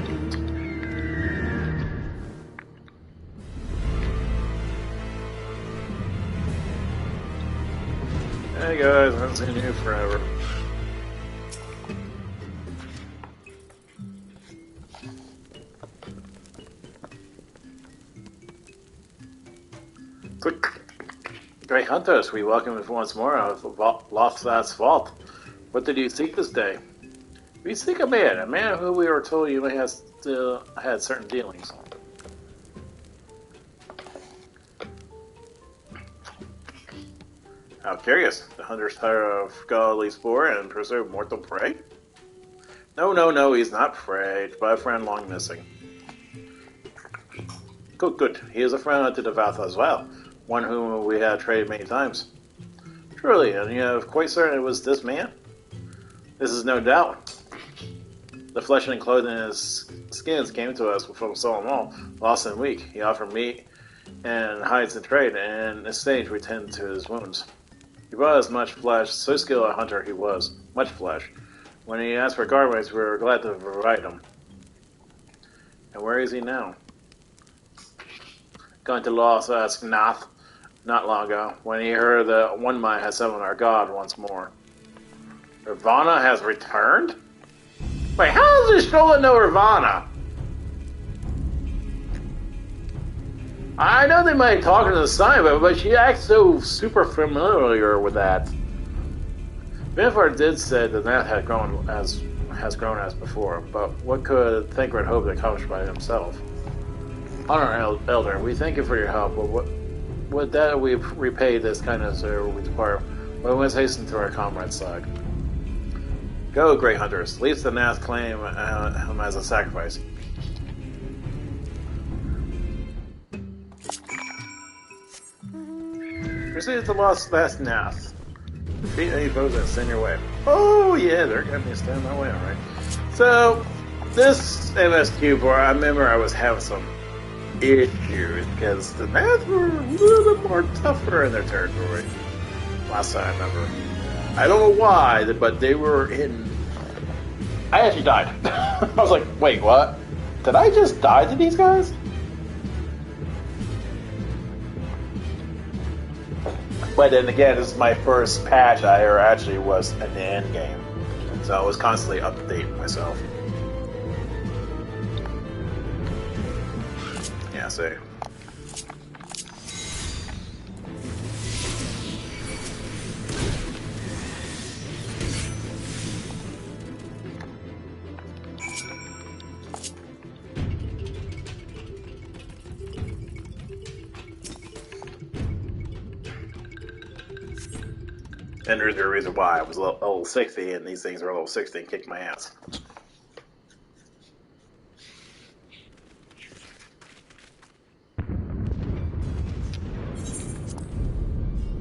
Hey guys, I haven't seen you forever. Great hunters, we welcome you once more out of Lothvat's vault. What did you seek this day? We seek a man who we were told you may have still had certain dealings. How curious. The hunters tire of godly spore and preserve mortal prey? No, he's not prey, but a friend long missing. Good. He is a friend to the Vath as well. One whom we had traded many times. Truly, and you are quite certain it was this man? This is no doubt. The flesh and clothing in his skins came to us from Solomon, lost and weak. He offered meat and hides in trade, and in exchange we tend to his wounds. He brought us much flesh, so skilled a hunter he was. Much flesh. When he asked for garments, we were glad to provide him. And where is he now? Gone to Lothvat's Nath not long ago, when he heard that one might had summoned our god once more. Ravana has returned? Wait, how does this Shola know Ravana? I know they might talk to the sign, but she acts so super familiar with that. Heavenward did say that Nath has grown as before, but what could Thancred hope to accomplish by himself? Honor Elder, we thank you for your help, but would that we repay this kindness or we depart? We must hasten to our comrade's side. Go, great hunters. Leave the Nath claim him as a sacrifice. Proceed to Lothvat's Nath. Defeat any foes that stand your way. Oh yeah, they're gonna be standing my way, alright. So, this MSQ board, I remember I was having some issues because the Nath were a little bit more tougher in their territory. Last time I remember. I don't know why, but they were in... I actually died. I was like, wait, what? Did I just die to these guys? But then again, this is my first patch I ever actually was in the end game. So I was constantly updating myself. Yeah, see. And there's a reason why I was level 60 and these things are level 60 and kicked my ass.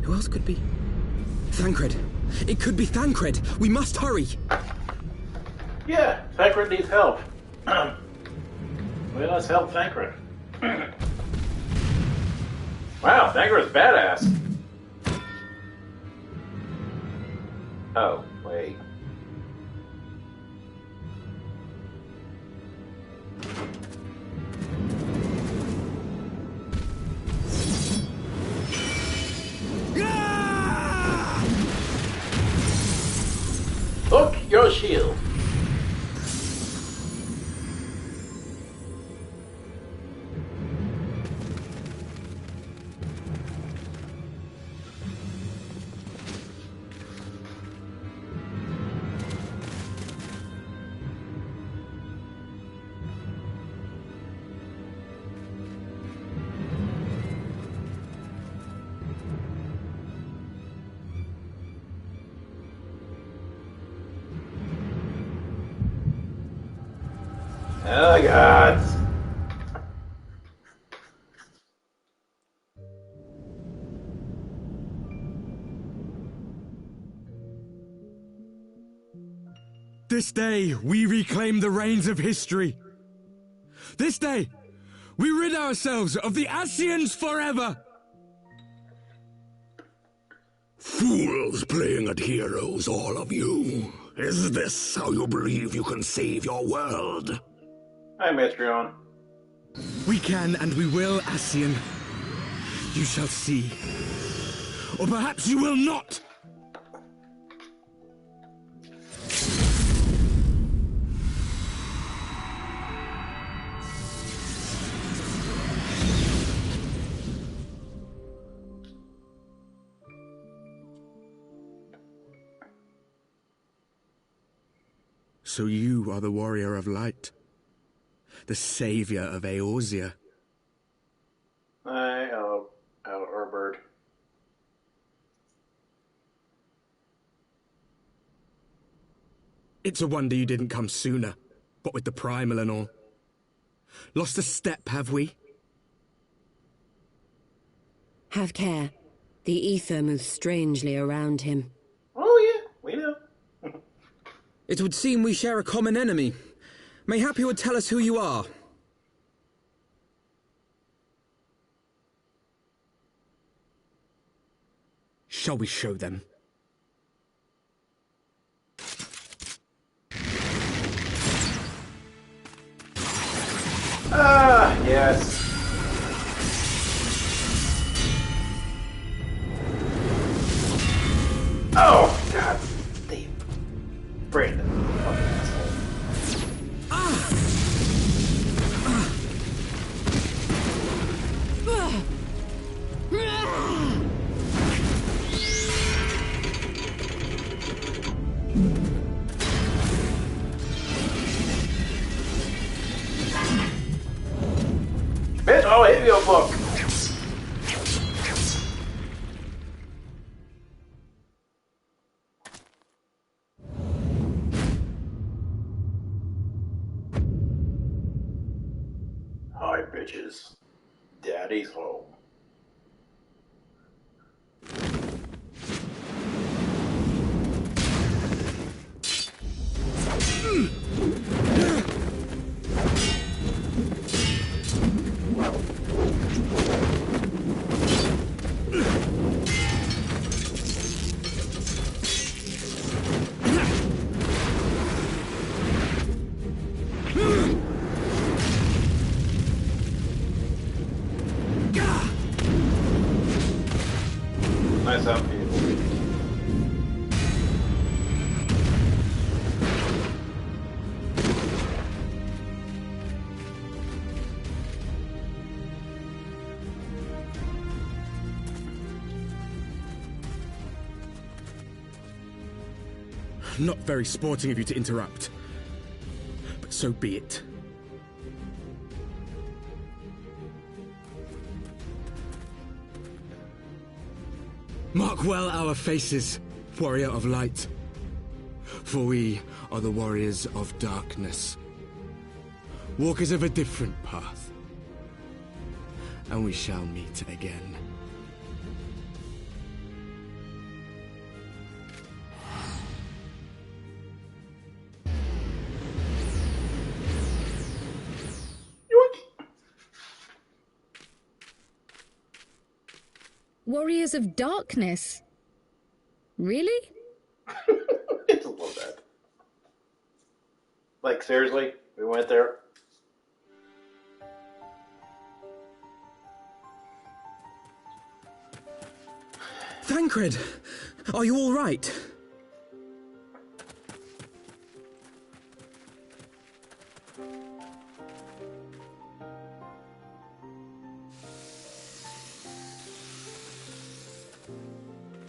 Who else could be? Thancred! It could be Thancred! We must hurry! Yeah, Thancred needs help. Well, let's help Thancred. Wow, Thancred's badass. Oh, wait. Look, your shield. Oh God. This day, we reclaim the reins of history. This day, we rid ourselves of the Ascians forever! Fools playing at heroes, all of you. Is this how you believe you can save your world? Hi, Metreon. We can and we will, Ascian. You shall see. Or perhaps you will not! So you are the warrior of light, the savior of Eorzea. Hi, Herbert. It's a wonder you didn't come sooner, what with the primal and all. Lost a step, have we? Have care. The ether moves strangely around him. Oh yeah, we know. It would seem we share a common enemy. Mayhap you would tell us who you are. Shall we show them? Ah, yes. Oh, God. Steve. Brandon. Fucking asshole. Bitch, I'll hit you a book. Hi, bitches. Daddy's home. Nice out, people. Not very sporting of you to interrupt. But so be it. Mark well our faces, warrior of light. For we are the warriors of darkness. Walkers of a different path. And we shall meet again. Warriors of Darkness? Really? It's a little bit. Like, seriously? We went there? Thancred, are you all right?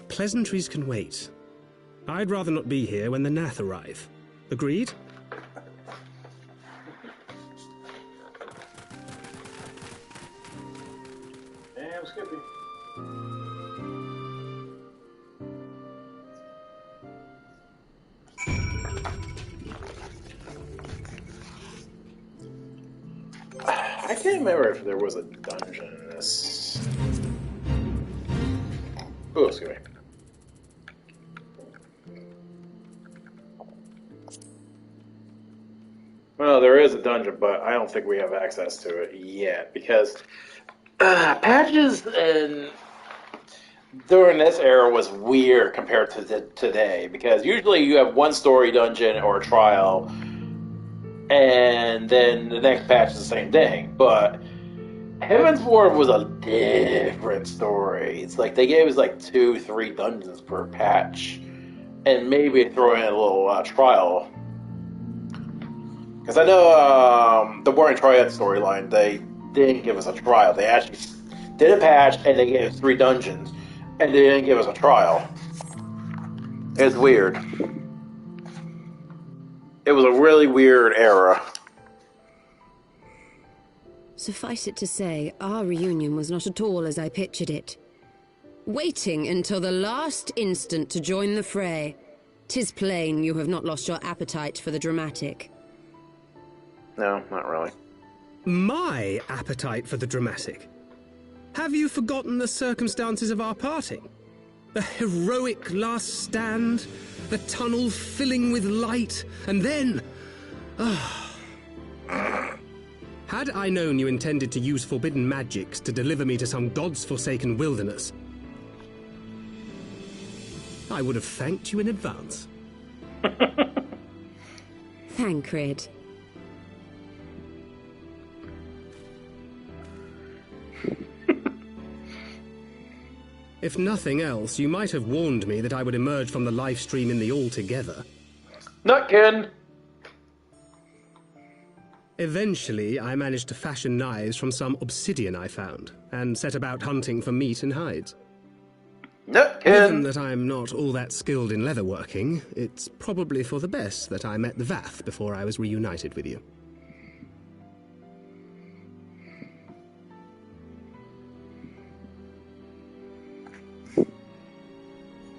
Pleasantries can wait. I'd rather not be here when the Nath arrive. Agreed? Damn, Skippy. can't remember if there was a dungeon in this. Oh, excuse me. Well, there is a dungeon, but I don't think we have access to it yet because patches and during this era was weird compared to today, because usually you have one story dungeon or a trial, and then the next patch is the same thing. But Heavenward was a different story. It's like they gave us like 2-3 dungeons per patch, and maybe throw in a little trial. Because I know the Warring Triad storyline, they didn't give us a trial. They actually did a patch, and they gave us 3 dungeons, and they didn't give us a trial. It's weird. It was a really weird era. Suffice it to say, our reunion was not at all as I pictured it. Waiting until the last instant to join the fray. 'Tis plain you have not lost your appetite for the dramatic. No, not really. My appetite for the dramatic? Have you forgotten the circumstances of our parting? The heroic last stand, the tunnel filling with light, and then... Had I known you intended to use forbidden magics to deliver me to some god's forsaken wilderness, I would have thanked you in advance. Thancred. If nothing else, you might have warned me that I would emerge from the live stream in the all together. Nutkin! Eventually, I managed to fashion knives from some obsidian I found, and set about hunting for meat and hides. Nutkin! Given that I'm not all that skilled in leatherworking, it's probably for the best that I met the Vath before I was reunited with you.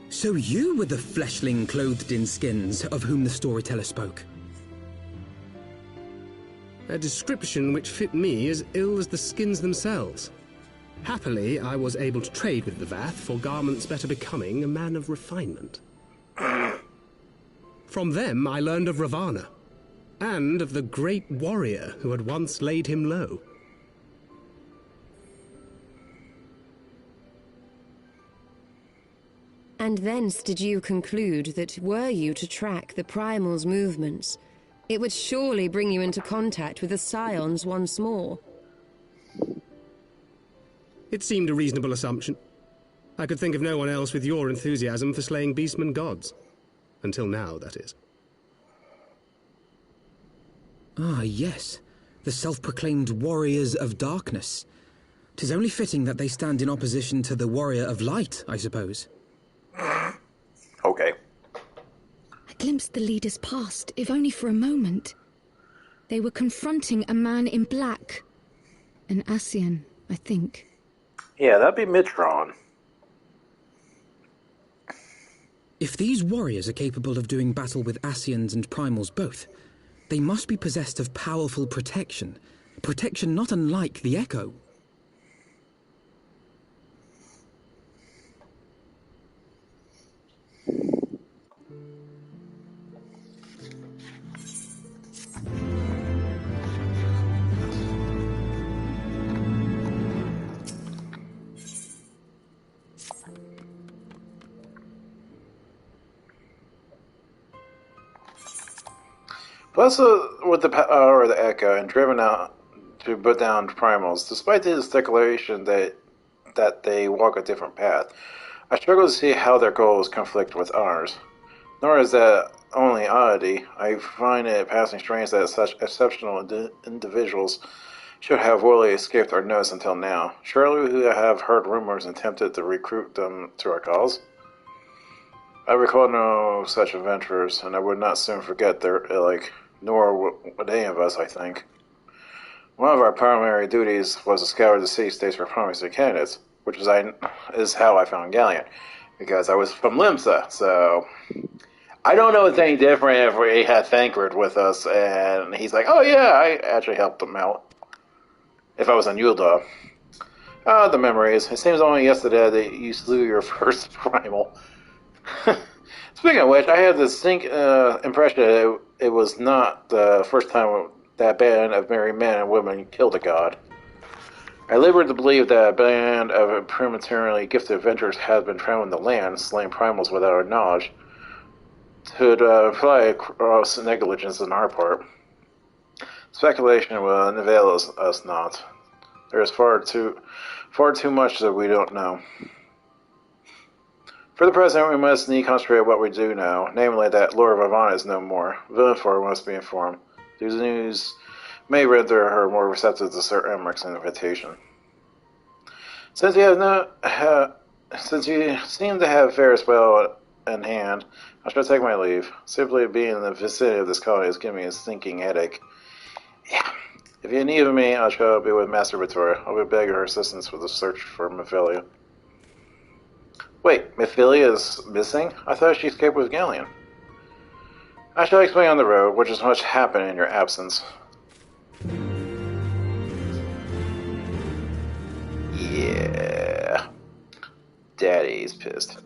So you were the fleshling clothed in skins of whom the storyteller spoke? A description which fit me as ill as the skins themselves. Happily, I was able to trade with the Vath for garments better becoming a man of refinement. From them, I learned of Ravana, and of the great warrior who had once laid him low. And thence did you conclude that were you to track the Primal's movements, it would surely bring you into contact with the Scions once more. It seemed a reasonable assumption. I could think of no one else with your enthusiasm for slaying beastmen gods. Until now, that is. Ah, yes. The self-proclaimed warriors of darkness. 'Tis only fitting that they stand in opposition to the warrior of light, I suppose. Okay. I glimpsed the leaders past, if only for a moment. They were confronting a man in black. An Ascian, I think. Yeah, that'd be Mitron. If these warriors are capable of doing battle with Ascians and Primals both, they must be possessed of powerful protection. Protection not unlike the Echo. Plus, with the power of the Echo and driven out to put down primals, despite the stipulation that they walk a different path, I struggle to see how their goals conflict with ours. Nor is that only oddity. I find it passing strange that such exceptional individuals should have willfully escaped our notice until now. Surely we have heard rumors and attempted to recruit them to our cause. I recall no such adventurers, and I would not soon forget their ilk. Nor would any of us, I think. One of our primary duties was to scour the city states for promising candidates, which is how I found Galleon, because I was from Limsa, so I don't know if it's any different if we had Thancred with us, and he's like, oh yeah, I actually helped him out. if I was on Yulda. Ah, the memories. It seems only yesterday that you slew your first primal. Speaking of which, I had this distinct impression that it was not the first time that band of merry men and women killed a god. I labored to believe that a band of prematurely gifted adventurers had been traveling the land, slaying primals without our knowledge, could imply gross negligence on our part. Speculation will avail us not. There is far too much that we don't know. For the present, we must need concentrate on what we do know, namely that Lord Vivana is no more. Villanfor must be informed. These news may render her more receptive to Sir Emmeric's invitation. Since you seem to have affairs well in hand, I shall take my leave. Simply being in the vicinity of this colony is giving me a stinking headache. Yeah. If you need me, I shall be with Master Vittoria. I'll be begging her assistance with the search for Mephilia. Wait, Mephilia is missing? I thought she escaped with Galleon. I shall explain on the road, which is much happened in your absence. Yeah. Daddy's pissed.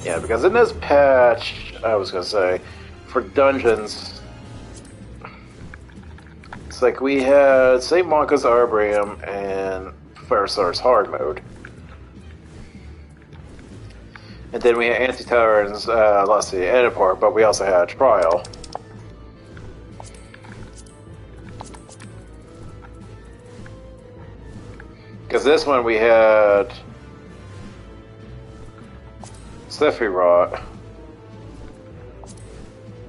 Yeah, because in this patch, I was going to say, for dungeons, it's like we had St. Monica's Arboretum and Firestar's Hard Mode. And then we had Anti-Tyrant's, let's see, Ediport, but we also had Trial. Because this one we had Sephiroth.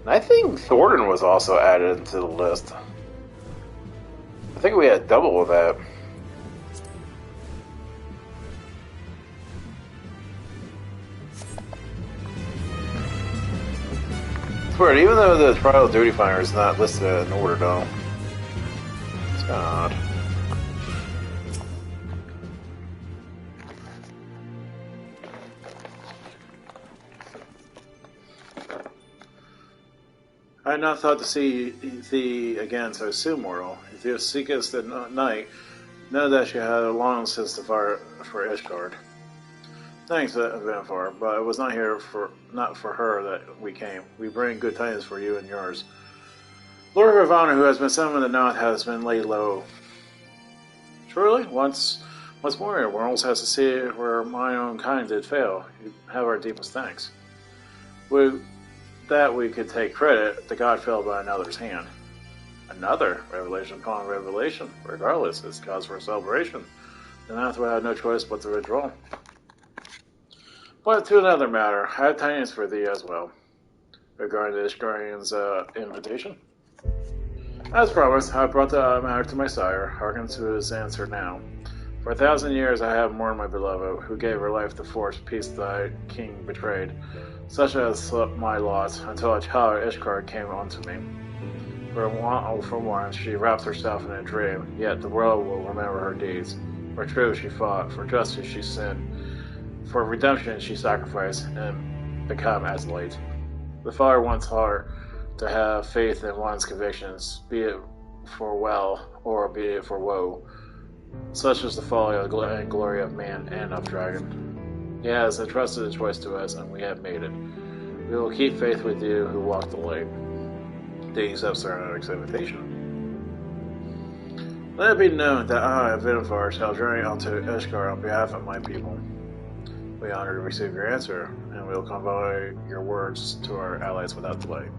I think Thornton was also added to the list. I think we had double of that. It's weird, even though the Trial Duty Finder is not listed in order, though. It's kind of odd. I had not thought to see thee again so soon, mortal. If thou seekest the night, know that she had long since departed for Ishgard. Thanks, Vanfar, but it was not for her that we came. We bring good tidings for you and yours. Lord Ravana, who has been summoned to the North, has been laid low. Surely, once more, your world has to see where my own kind did fail. You have our deepest thanks. That we could take credit, the god fell by another's hand. Another? Revelation upon revelation. Regardless, it's cause for celebration. The North will have no choice but to withdraw. But to another matter, I have tidings for thee as well, regarding the Ishgarian's invitation. As promised, I brought the matter to my sire. Hearken to his answer now. For 1,000 years I have mourned my beloved, who gave her life to force peace thy king betrayed. Such as my lot, until a child Ishgard came unto me. For once she wrapped herself in a dream, yet the world will remember her deeds. For truth she fought, for justice she sinned, for redemption she sacrificed, and become as light. The Father wants her to have faith in one's convictions, be it for well or be it for woe. Such is the folly and glory of man and of dragon. He has entrusted a choice to us, and we have made it. We will keep faith with you who walk the light. They accept Sir Eric's invitation. Let it be known that I, Vinifar, shall journey onto Ishgard on behalf of my people. We honor to receive your answer, and we will convey your words to our allies without delay.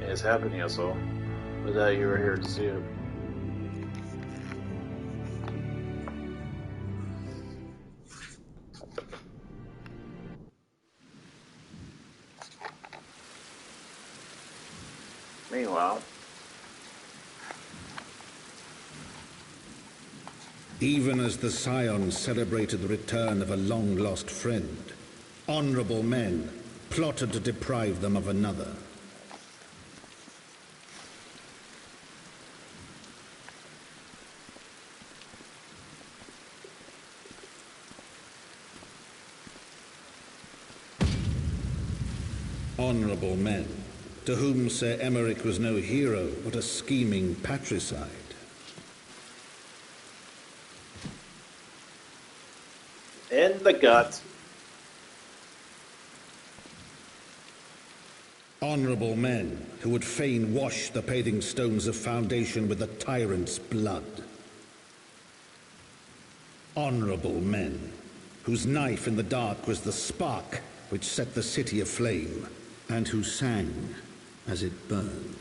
It's happening, Yesel. But that you were here to see it. Meanwhile, even as the Scions celebrated the return of a long-lost friend, honorable men plotted to deprive them of another. Honorable men, to whom Sir Emmerich was no hero, but a scheming patricide. in the gut. Honorable men who would fain wash the paving stones of foundation with the tyrant's blood. Honorable men whose knife in the dark was the spark which set the city aflame, and who sang as it burned.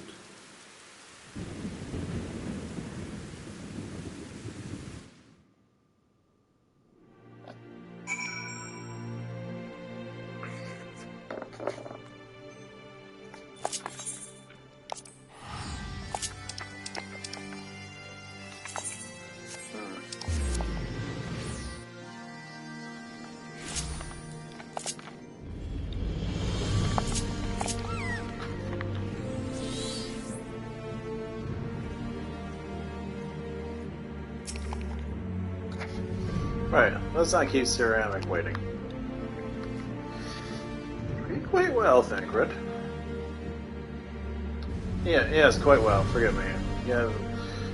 Right, let's not keep Ceramic waiting. Quite well, Thancred. Yes, quite well, forgive me. You have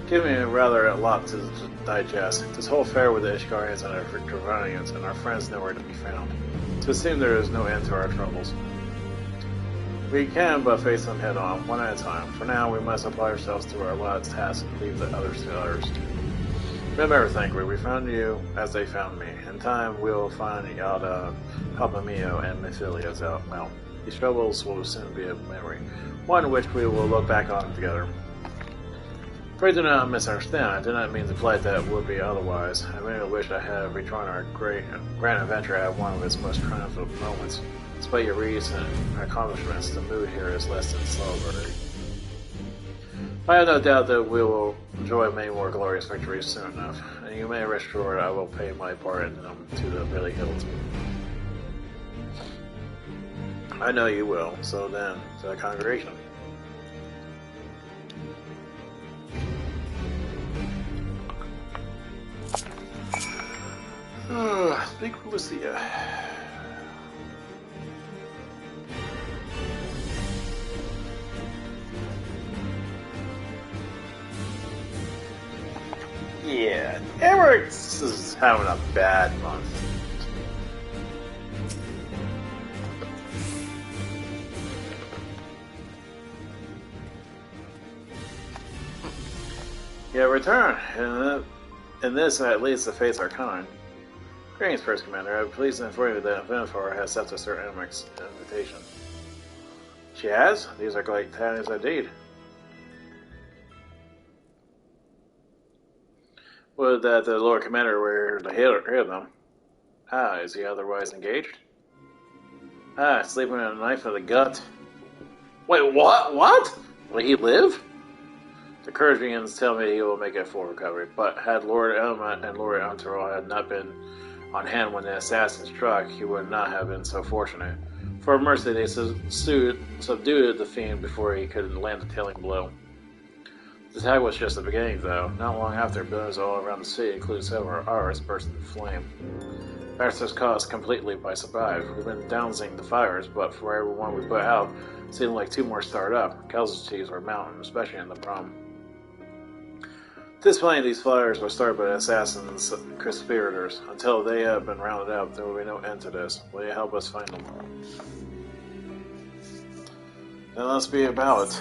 given me rather a lot to digest. This whole affair with the Ishgarians and our Dravanians and our friends nowhere to be found. To assume there is no end to our troubles. We can but face them head on, one at a time. For now, we must apply ourselves to our last task and leave the others to others. Remember, Thancred, we found you as they found me. In time, we'll find out Papa Mio and Mithilia's out. Well, these troubles will soon be a memory, one which we will look back on together. Pray do not misunderstand. I do not mean to imply that it would be otherwise. I merely wish I had rejoined our grand adventure at one of its most triumphant moments. Despite your recent accomplishments, the mood here is less than celebratory. I have no doubt that we will enjoy many more glorious victories soon enough, and you may rest assured I will pay my part in them to the very hilt. I know you will, so then, to the congregation. Speak with Lucia. Yeah, Emmerich is having a bad month. Yeah, return. In this, at least, the fates are kind. Greetings, First Commander. I'm pleased to inform you that Heavenward has accepted Sir Emmerich's invitation. She has? These are great tidings indeed. Would that the Lord Commander were to hear them. Ah, is he otherwise engaged? Ah, sleeping with a knife in the gut. Wait, what? What? Will he live? The Kurgians tell me he will make a full recovery, but had Lord Elmont and Lord Antarol had not been on hand when the assassins struck, he would not have been so fortunate. For mercy, they subdued the fiend before he could land a telling blow. The attack was just the beginning, though. Not long after, buildings all around the city, including several ours, burst into flame. Baxter's caught us completely by surprise. We've been dousing the fires, but for every one we put out, it seemed like two more started up. Casualties were mounting, especially in the Brum. At this point, these fires were started by the assassins and conspirators. Until they have been rounded up, there will be no end to this. Will you help us find them? Then let's be about it.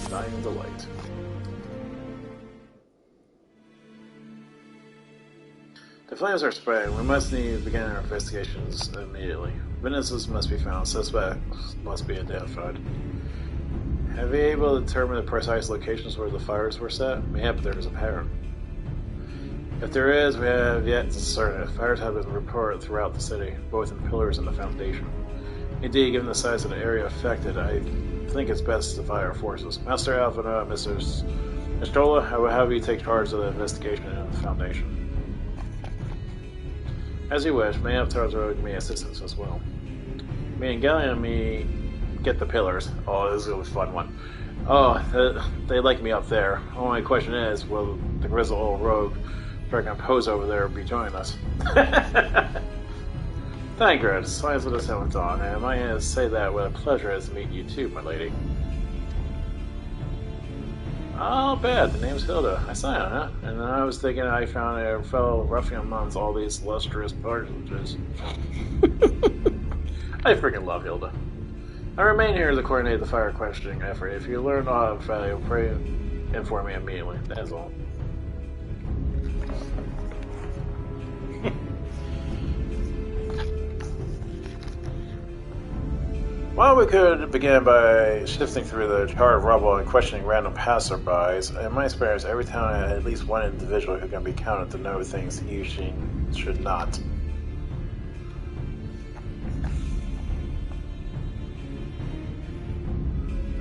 Dying delight. The flames are spreading. We must need to begin our investigations immediately. Witnesses must be found. Suspects must be identified. Have you able to determine the precise locations where the fires were set? Mayhap there is a pattern. If there is, we have yet to discern it. Fires have been reported throughout the city, both in pillars and the foundation. Indeed, given the size of the area affected, I think it's best to divide our forces. Master Alpha, Mr. Nestrola, I will have you take charge of the investigation in the foundation. As you wish, may have Tarzan me assistance as well. Me and Gallion and me get the pillars. Oh, this is a fun one. Oh, they like me up there. Only question is, will the grizzled old rogue Dragon Pose over there be joining us? Thank you, science of the seventh dawn, and I might say that with a pleasure as to meet you too, my lady. Oh, bad. The name's Hilda. I saw it, huh? And then I was thinking I found a fellow ruffian amongst all these lustrous personages. I freaking love Hilda. I remain here to coordinate the fire questioning effort. If you learn of value, pray inform me immediately. That's all. Well, we could begin by sifting through the charred rubble and questioning random passerbys. In my experience, every town had at least one individual who can be counted to know things he should not.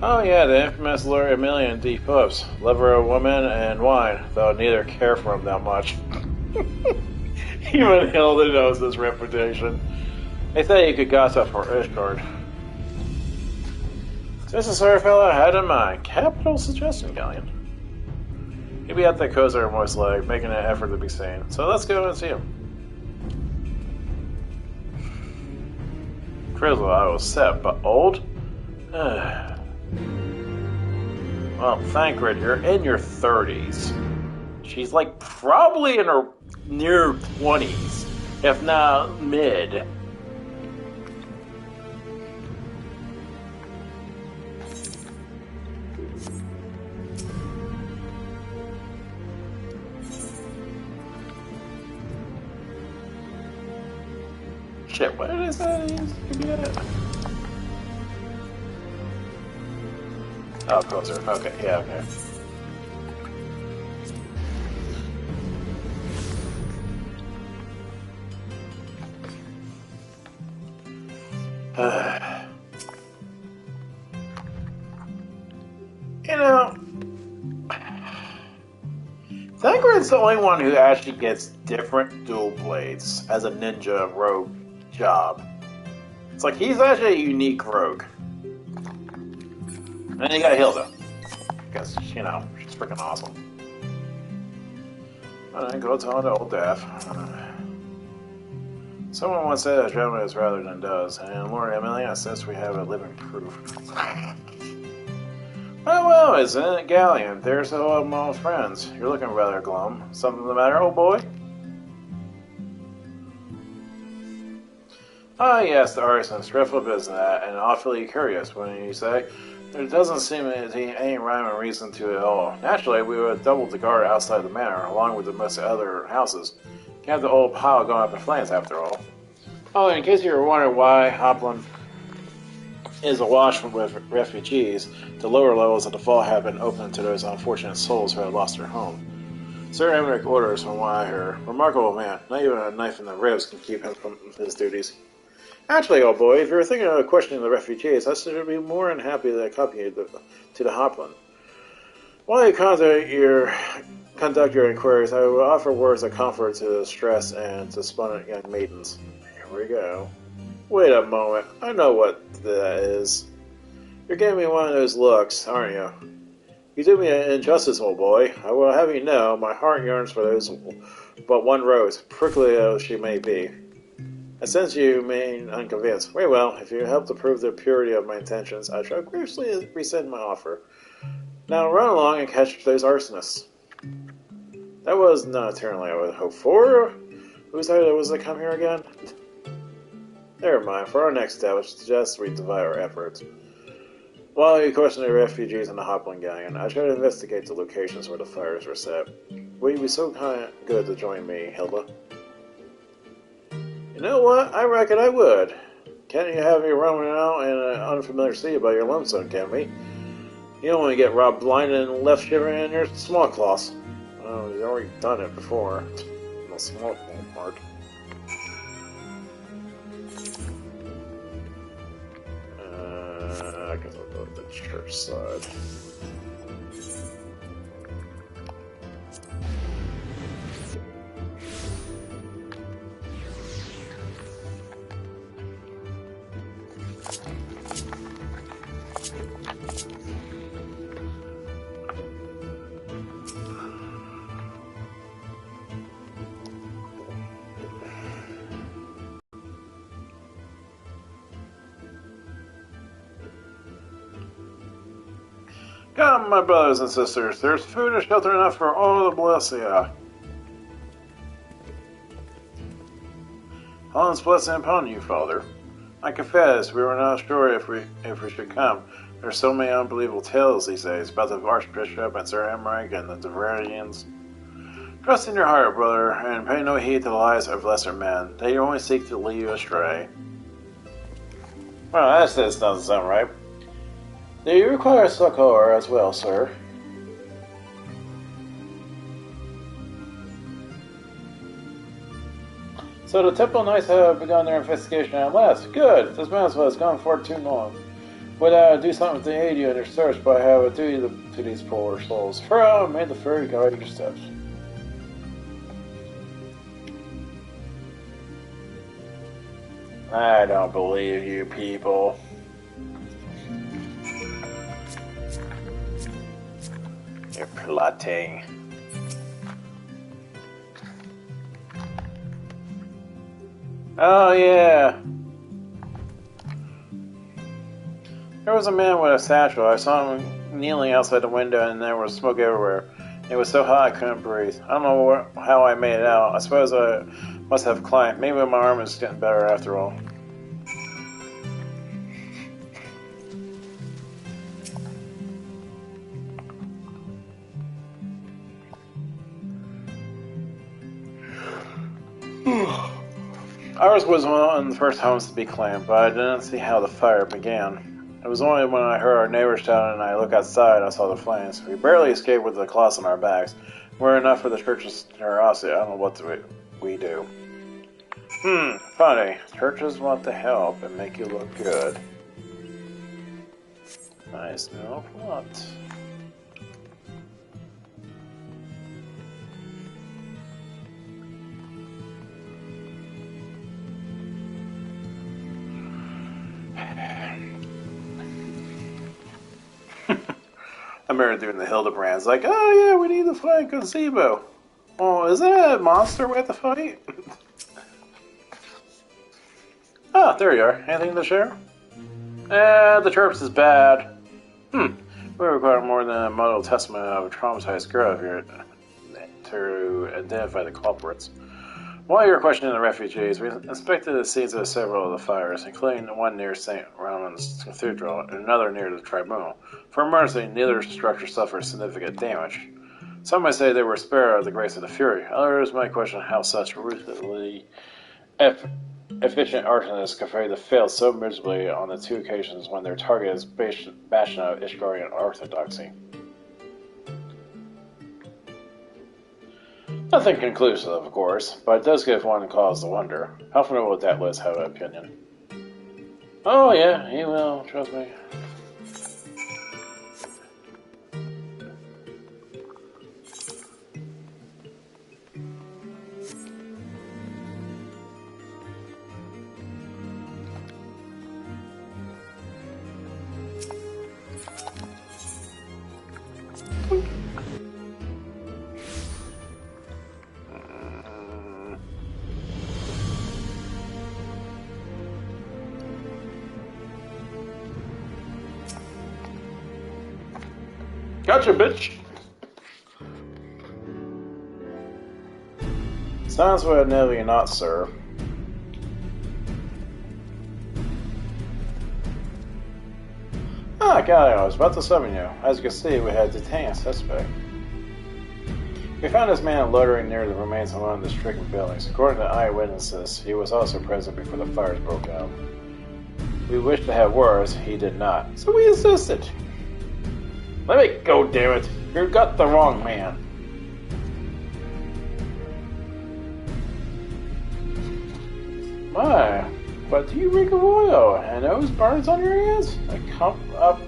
Oh yeah, the infamous Lord Emilian D. Phillips, lover of women and wine, though neither care for him that much. Even Hilda knows his reputation. They thought you could gossip for Ishgard. This is our fellow I had in mind. Capital suggestion, Galleon. He'd be at the coaster most like, making an effort to be sane. So let's go and see him. Grizzle, I was set, but old? Well, Thancred, you're in your 30s. She's like probably in her near 20s, if not mid. Shit, what is that? Oh, closer. Okay, yeah, okay. You know, Thancred's the only one who actually gets different dual blades as a ninja rogue job. It's like he's actually a unique rogue. And then you got Hilda. Because, you know, she's freaking awesome. And then go tell the old Daff. Someone once said that gentleman is rather than does, and Lord Emily, since we have a living proof. Well, isn't it, Galleon? There's all my old friends. You're looking rather glum. Something the matter, old boy? Ah, yes, the artisan's dreadful business, and awfully curious when you say there doesn't seem to be any rhyme or reason to it at all. Naturally, we would double the guard outside the manor, along with the most other houses. Can't have the old pile going up in flames, after all. Oh, in case you were wondering why Hopland is awash with refugees, the lower levels of the fall have been opened to those unfortunate souls who have lost their home. Sir Emmerich orders, from what I hear. Remarkable man. Not even a knife in the ribs can keep him from his duties. Actually, old boy, if you're thinking of questioning the refugees, I should be more than happy to accompany you to the Hopland. While you conduct your inquiries, I will offer words of comfort to the distressed and despondent young maidens. Here we go. Wait a moment. I know what that is. You're giving me one of those looks, aren't you? You do me an injustice, old boy. I will have you know my heart yearns for those but one rose, prickly as she may be. And since you remain unconvinced, very well, if you help to prove the purity of my intentions, I shall graciously rescind my offer. Now run along and catch those arsonists. That was not eternally I would hope for. Whose idea was to come here again? Never mind, for our next step, I suggest we divide our efforts. While you question the refugees in the Hopland Galleon, I should investigate the locations where the fires were set. Will you be so good to join me, Hilda? You know what? I reckon I would. Can't you have me roaming out in an unfamiliar city by your lonesome, can we? You don't want to get robbed blind and left shivering in your small cloths. Oh, you've already done it before. The small part. I guess I'll go to the church side. Come, my brothers and sisters, there's food and shelter enough for all the Blessia. Helen's blessing upon you, Father. I confess, we were not sure if we should come. There are so many unbelievable tales these days about the Archbishop and Sir Emmerich and the Devernians. Trust in your heart, brother, and pay no heed to the lies of lesser men. They only seek to lead you astray. Well, that doesn't sound right. Do you require succor as well, sir? So the Temple Knights have begun their investigation at last. Good! This matter has gone for too long. Would do something to aid you in your search, but I have a duty to these poor souls. Farewell, may the fairy guide your steps. I don't believe you people. You're plotting. Oh, yeah. There was a man with a satchel. I saw him kneeling outside the window, and there was smoke everywhere. It was so hot I couldn't breathe. I don't know how I made it out. I suppose I must have climbed. Maybe my arm is getting better after all. Ours was one of the first homes to be claimed, but I didn't see how the fire began. It was only when I heard our neighbors shouting and I looked outside I saw the flames. We barely escaped with the cloths on our backs. We're enough for the church's generosity. I don't know what we do. Funny. Churches want to help and make you look good. Nice no plot. I remember doing the Hildebrands, like, oh yeah, we need to fight Gazebo. Oh, is that a monster we have to fight? Ah, there you are. Anything to share? The chirps is bad. We require more than a model testament of a traumatized girl here to identify the culprits. While you were questioning the refugees, we inspected the scenes of several of the fires, including the one near St. Roman's Cathedral and another near the Tribunal. For emergency, neither structure suffered significant damage. Some might say they were spared of the grace of the Fury. Others might question how such ruthlessly efficient arsonists could fail to fail so miserably on the two occasions when their target is bastion of Ishgarian orthodoxy. Nothing conclusive, of course, but it does give one cause to wonder. How familiar will that list have an opinion? Oh yeah, he will, trust me. Gotcha, bitch! Sounds would never not, sir. Ah, got it. I was about to summon you. As you can see, we had detained a suspect. We found this man loitering near the remains of one of the stricken buildings. According to eyewitnesses, he was also present before the fires broke out. We wished to have words, he did not. So we insisted. Let me go, damn it! You got the wrong man. My, but do you reek of oil and those burns on your hands?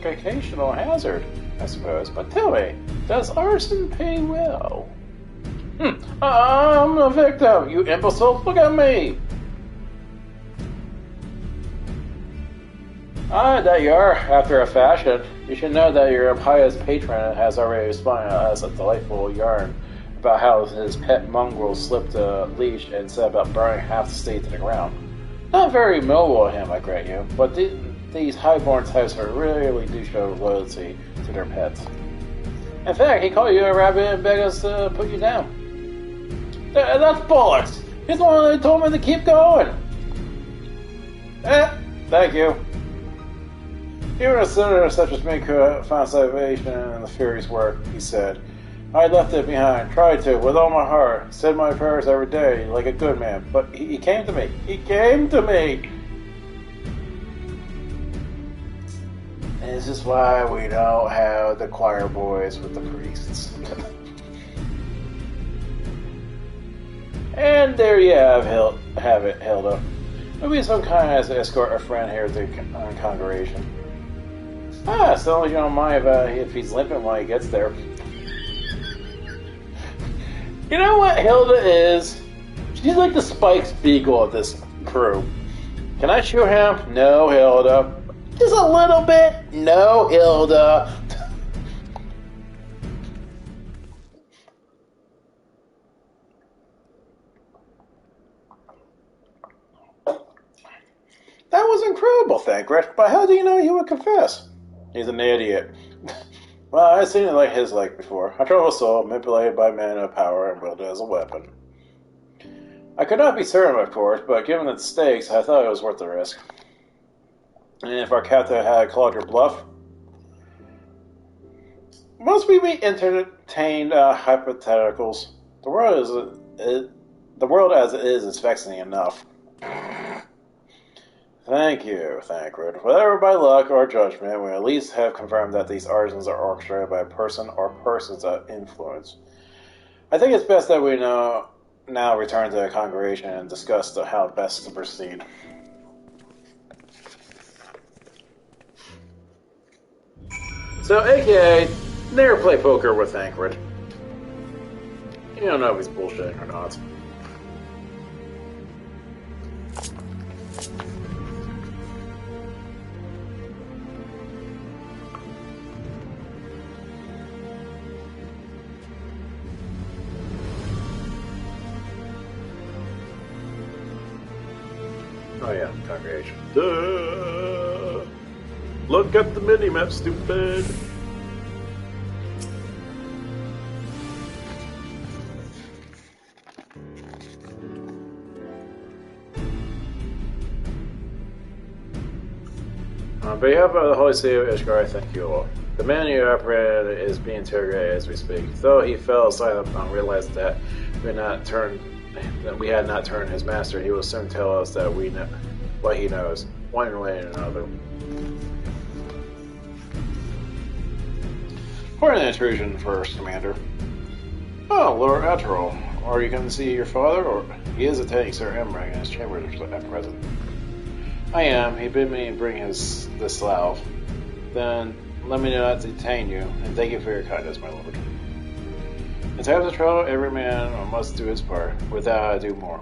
Occasional hazard, I suppose. But tell me, does arson pay well? I'm a victim, you imbecile. Look at me. Ah, that you are, after a fashion. You should know that your pious patron has already spun us a delightful yarn about how his pet mongrel slipped a leash and said about burning half the state to the ground. Not very noble of him, I grant you, but these highborn types really do show loyalty to their pets. In fact, he called you a rabbit and begged us to put you down. That's bollocks! He's the one that told me to keep going! Thank you. Even a senator such as me could find salvation in the Fury's work, he said. I left it behind, tried to, with all my heart, said my prayers every day, like a good man, but he came to me. He came to me! And this is why we don't have the choir boys with the priests. And there you have it, Hilda. Maybe some kind as to escort a friend here to the congregation. As long as you don't mind if he's limping when he gets there. You know what Hilda is? She's like the Spike Spiegel of this crew. Can I shoot him? No, Hilda. Just a little bit? No, Hilda. That was incredible, Thancred. But how do you know he would confess? He's an idiot. Well, I've seen it like his like before. A troubled soul, manipulated by men of power and wielded as a weapon. I could not be certain, of course, but given the stakes, I thought it was worth the risk. And if our captain had called your bluff, must we be entertained hypotheticals? The world as it is vexing enough. Thank you, Thancred. Whether by luck or judgment, we at least have confirmed that these artisans are orchestrated by a person or persons of influence. I think it's best that we now return to the congregation and discuss how best to proceed. So, aka, never play poker with Thancred. You don't know if he's bullshitting or not. Oh yeah, congregation. Duh! Look at the mini-map, stupid! On behalf of the Holy City of Ishgard, I thank you all. The man you apprehended is being interrogated as we speak. Though he fell silent and realized that we had not turned his master, he will soon tell us that we know what he knows, one way or another. For an intrusion first, Commander. Oh, Lord Atterall, are you going to see your father, or he is attending Sir Emmerich in his chambers at present? I am. He bid me bring this salve. Then let me not detain you, and thank you for your kindness, my lord. In times of trouble, every man must do his part. With that, I do more.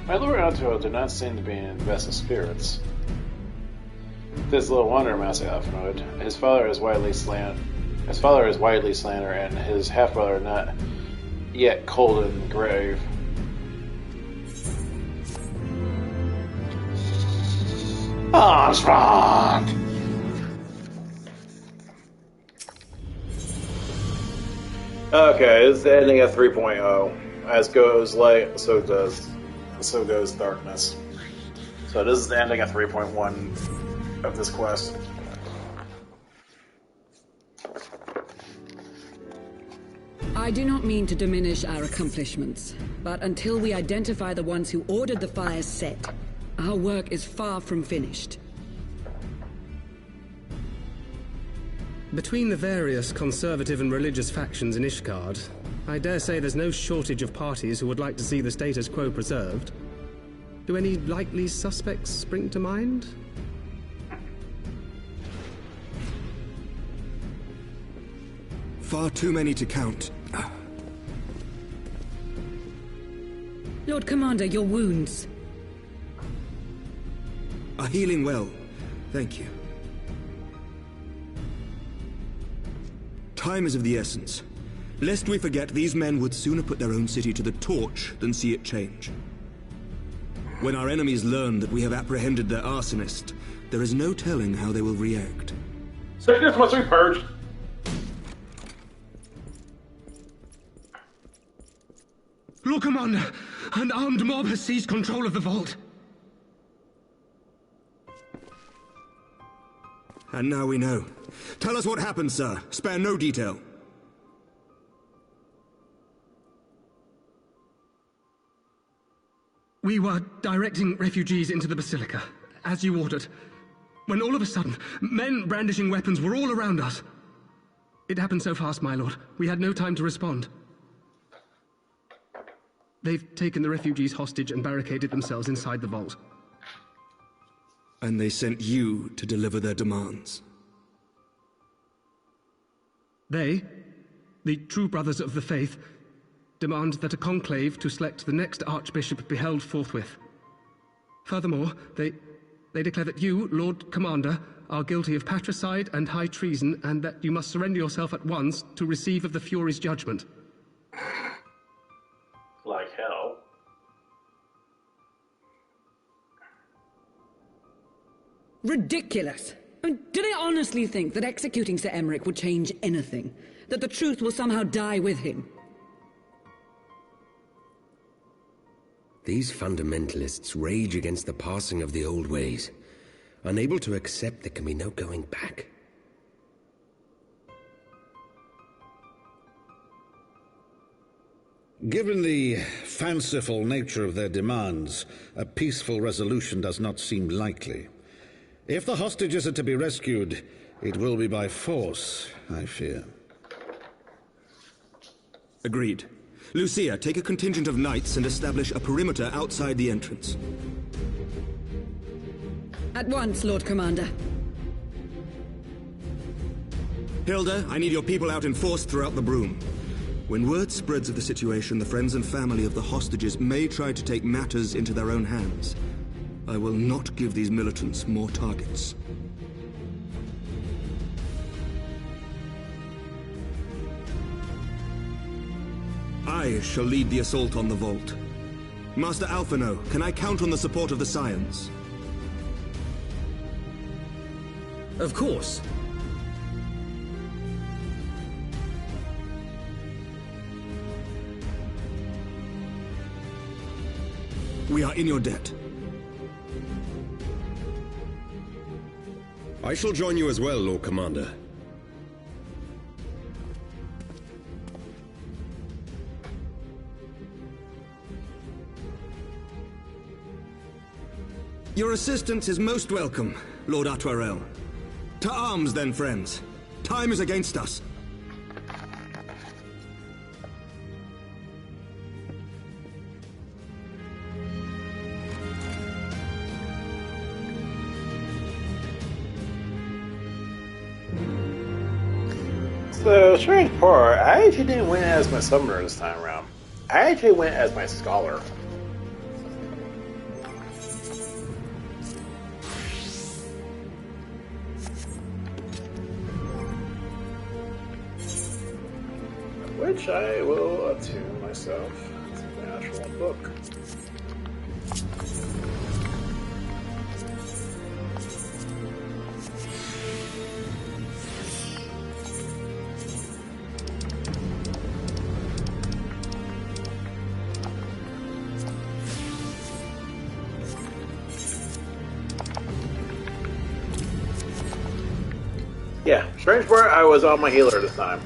My lord Anto did not seem to be in the best of spirits. This little wonder, Master Alphinoid. His father is widely slandered, and his half-brother not yet cold in the grave. Armstrong! Okay, this is ending at 3.0. As goes light, so goes darkness. So this is the ending at 3.1 of this quest. I do not mean to diminish our accomplishments, but until we identify the ones who ordered the fires set, our work is far from finished. Between the various conservative and religious factions in Ishgard, I dare say there's no shortage of parties who would like to see the status quo preserved. Do any likely suspects spring to mind? Far too many to count. Lord Commander, your wounds. Are healing well. Thank you. Time is of the essence. Lest we forget, these men would sooner put their own city to the torch than see it change. When our enemies learn that we have apprehended their arsonist, there is no telling how they will react. Sickness must be purged. Lord Commander, an armed mob has seized control of the vault. And now we know. Tell us what happened, sir. Spare no detail. We were directing refugees into the Basilica, as you ordered, when all of a sudden, men brandishing weapons were all around us. It happened so fast, my lord. We had no time to respond. They've taken the refugees hostage and barricaded themselves inside the vault. And they sent you to deliver their demands. They, the true brothers of the faith, demand that a conclave to select the next archbishop be held forthwith. Furthermore, they declare that you, Lord Commander, are guilty of patricide and high treason, and that you must surrender yourself at once to receive of the Fury's judgment. Like hell. Ridiculous! I mean, do they honestly think that executing Sir Emmerich would change anything? That the truth will somehow die with him? These fundamentalists rage against the passing of the old ways, unable to accept there can be no going back. Given the fanciful nature of their demands, a peaceful resolution does not seem likely. If the hostages are to be rescued, it will be by force, I fear. Agreed. Lucia, take a contingent of knights and establish a perimeter outside the entrance. At once, Lord Commander. Hilda, I need your people out in force throughout the Broom. When word spreads of the situation, the friends and family of the hostages may try to take matters into their own hands. I will not give these militants more targets. I shall lead the assault on the vault. Master Alphino, can I count on the support of the Scions? Of course. We are in your debt. I shall join you as well, Lord Commander. Your assistance is most welcome, Lord Atwarel. To arms, then, friends. Time is against us. So, strange part, I actually didn't win as my summoner this time around. I actually went as my scholar. Which I will attune myself to the actual book. Yeah, strange part, I was on my healer this time.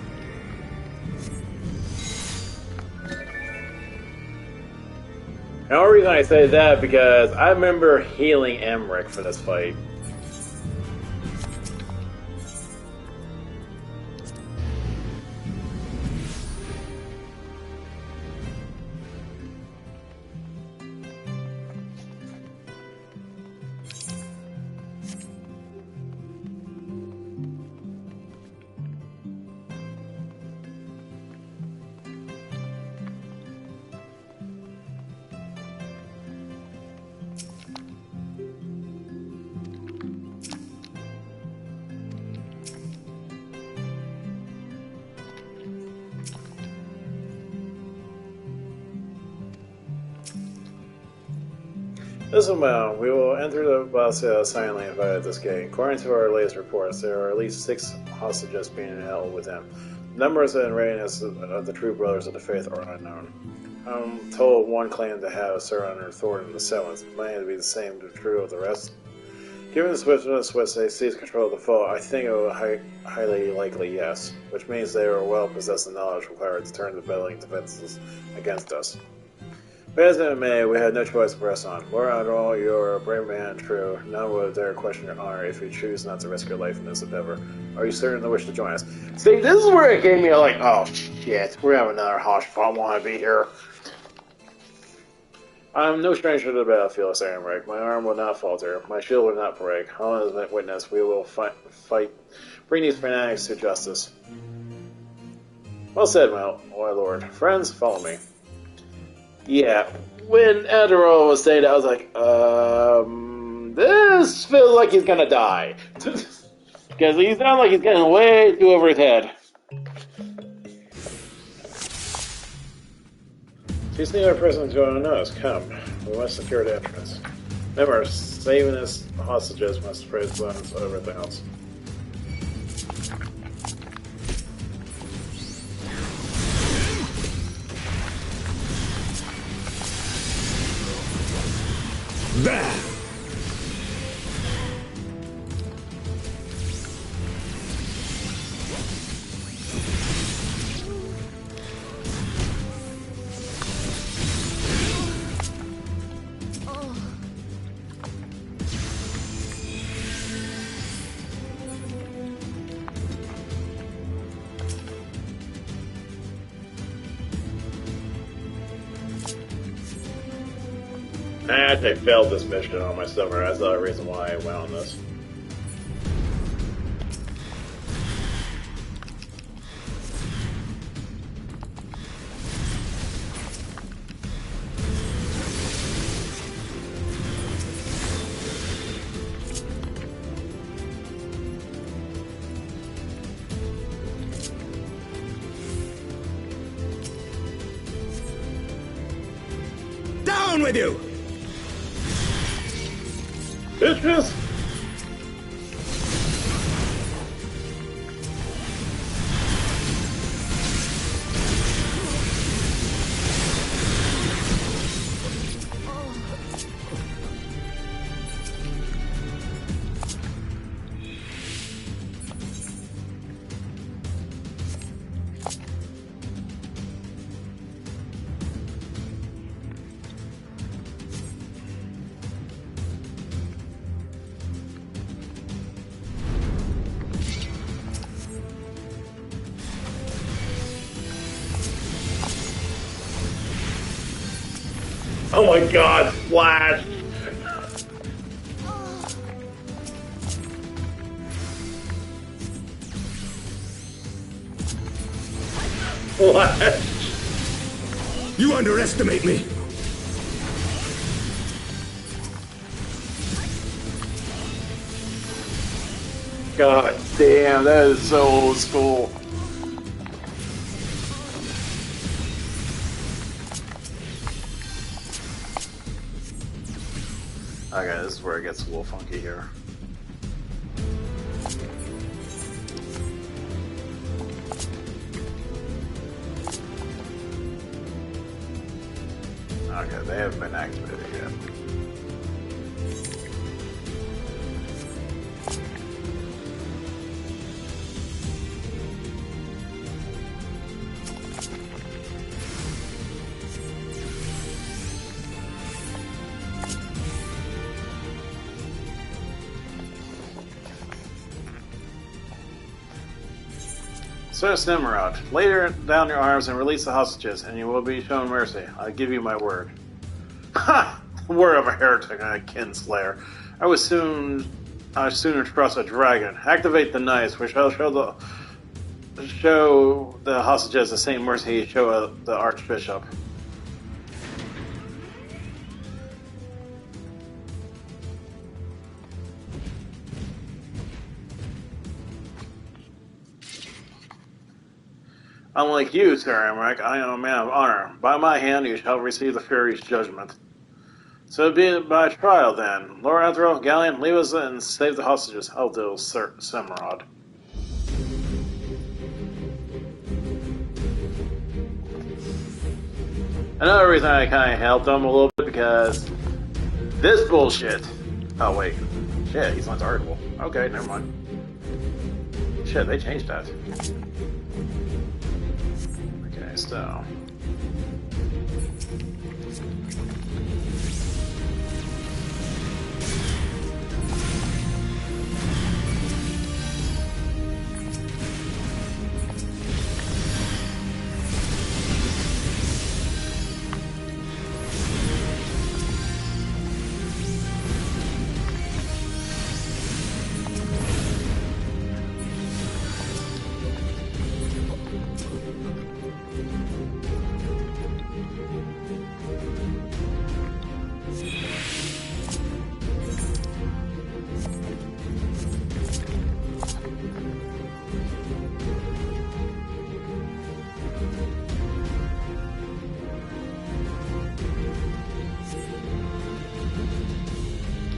The only reason I say that because I remember healing Emmerich for this fight. Listen well, we will enter the Bastia silently and fight at this gate. According to our latest reports, there are at least 6 hostages being held within. The numbers and readiness of the true brothers of the faith are unknown. I'm told one claimed to have Sir Under Thornton the Seventh. It may be the same to true of the rest. Given the swiftness which they seize control of the foe, I think it will highly likely yes, which means they are well possessed of knowledge required to turn the battling defenses against us. But as it may, we had no choice to press on. More on all, you're a brave man and true. None would dare question your honor if you choose not to risk your life in this endeavor. Are you certain to wish to join us? See, this is where it gave me like, oh shit, we're having another hosh if I want to be here. I'm no stranger to the battlefield, Sir Emmerich. My arm will not falter. My shield will not break. All as witness, we will fight, bring these fanatics to justice. Well said, my lord. Friends, follow me. Yeah, when Adderall was saying that, I was like, this feels like he's gonna die. Because he sounds like he's getting way too over his head. These other persons going on us. Come, we must secure the entrance. Remember, saving us hostages must praise above everything else. There! I actually failed this mission on my summer. That's the other reason why I went on this. Down with you! Bitches! Oh my god, Flash! Flash! You underestimate me! God damn, that is so old school. Okay, this is where it gets a little funky here. Okay, they haven't been activated yet. So Nimrod, lay down your arms and release the hostages, and you will be shown mercy. I give you my word. Ha! The word of a heretic and a kinslayer. I would sooner trust a dragon. Activate the knights, which shall show the hostages the same mercy he showed the archbishop. Unlike you, Sir Emmerich, I am a man of honor. By my hand you shall receive the Fury's judgment. So be it by trial then. Lord Athro, Galleon, leave us and save the hostages. Eldil Semrod. Another reason I kind of helped him a little bit because this bullshit. Oh wait, shit, he's not article. Okay, never mind. Shit, they changed that. Okay, so.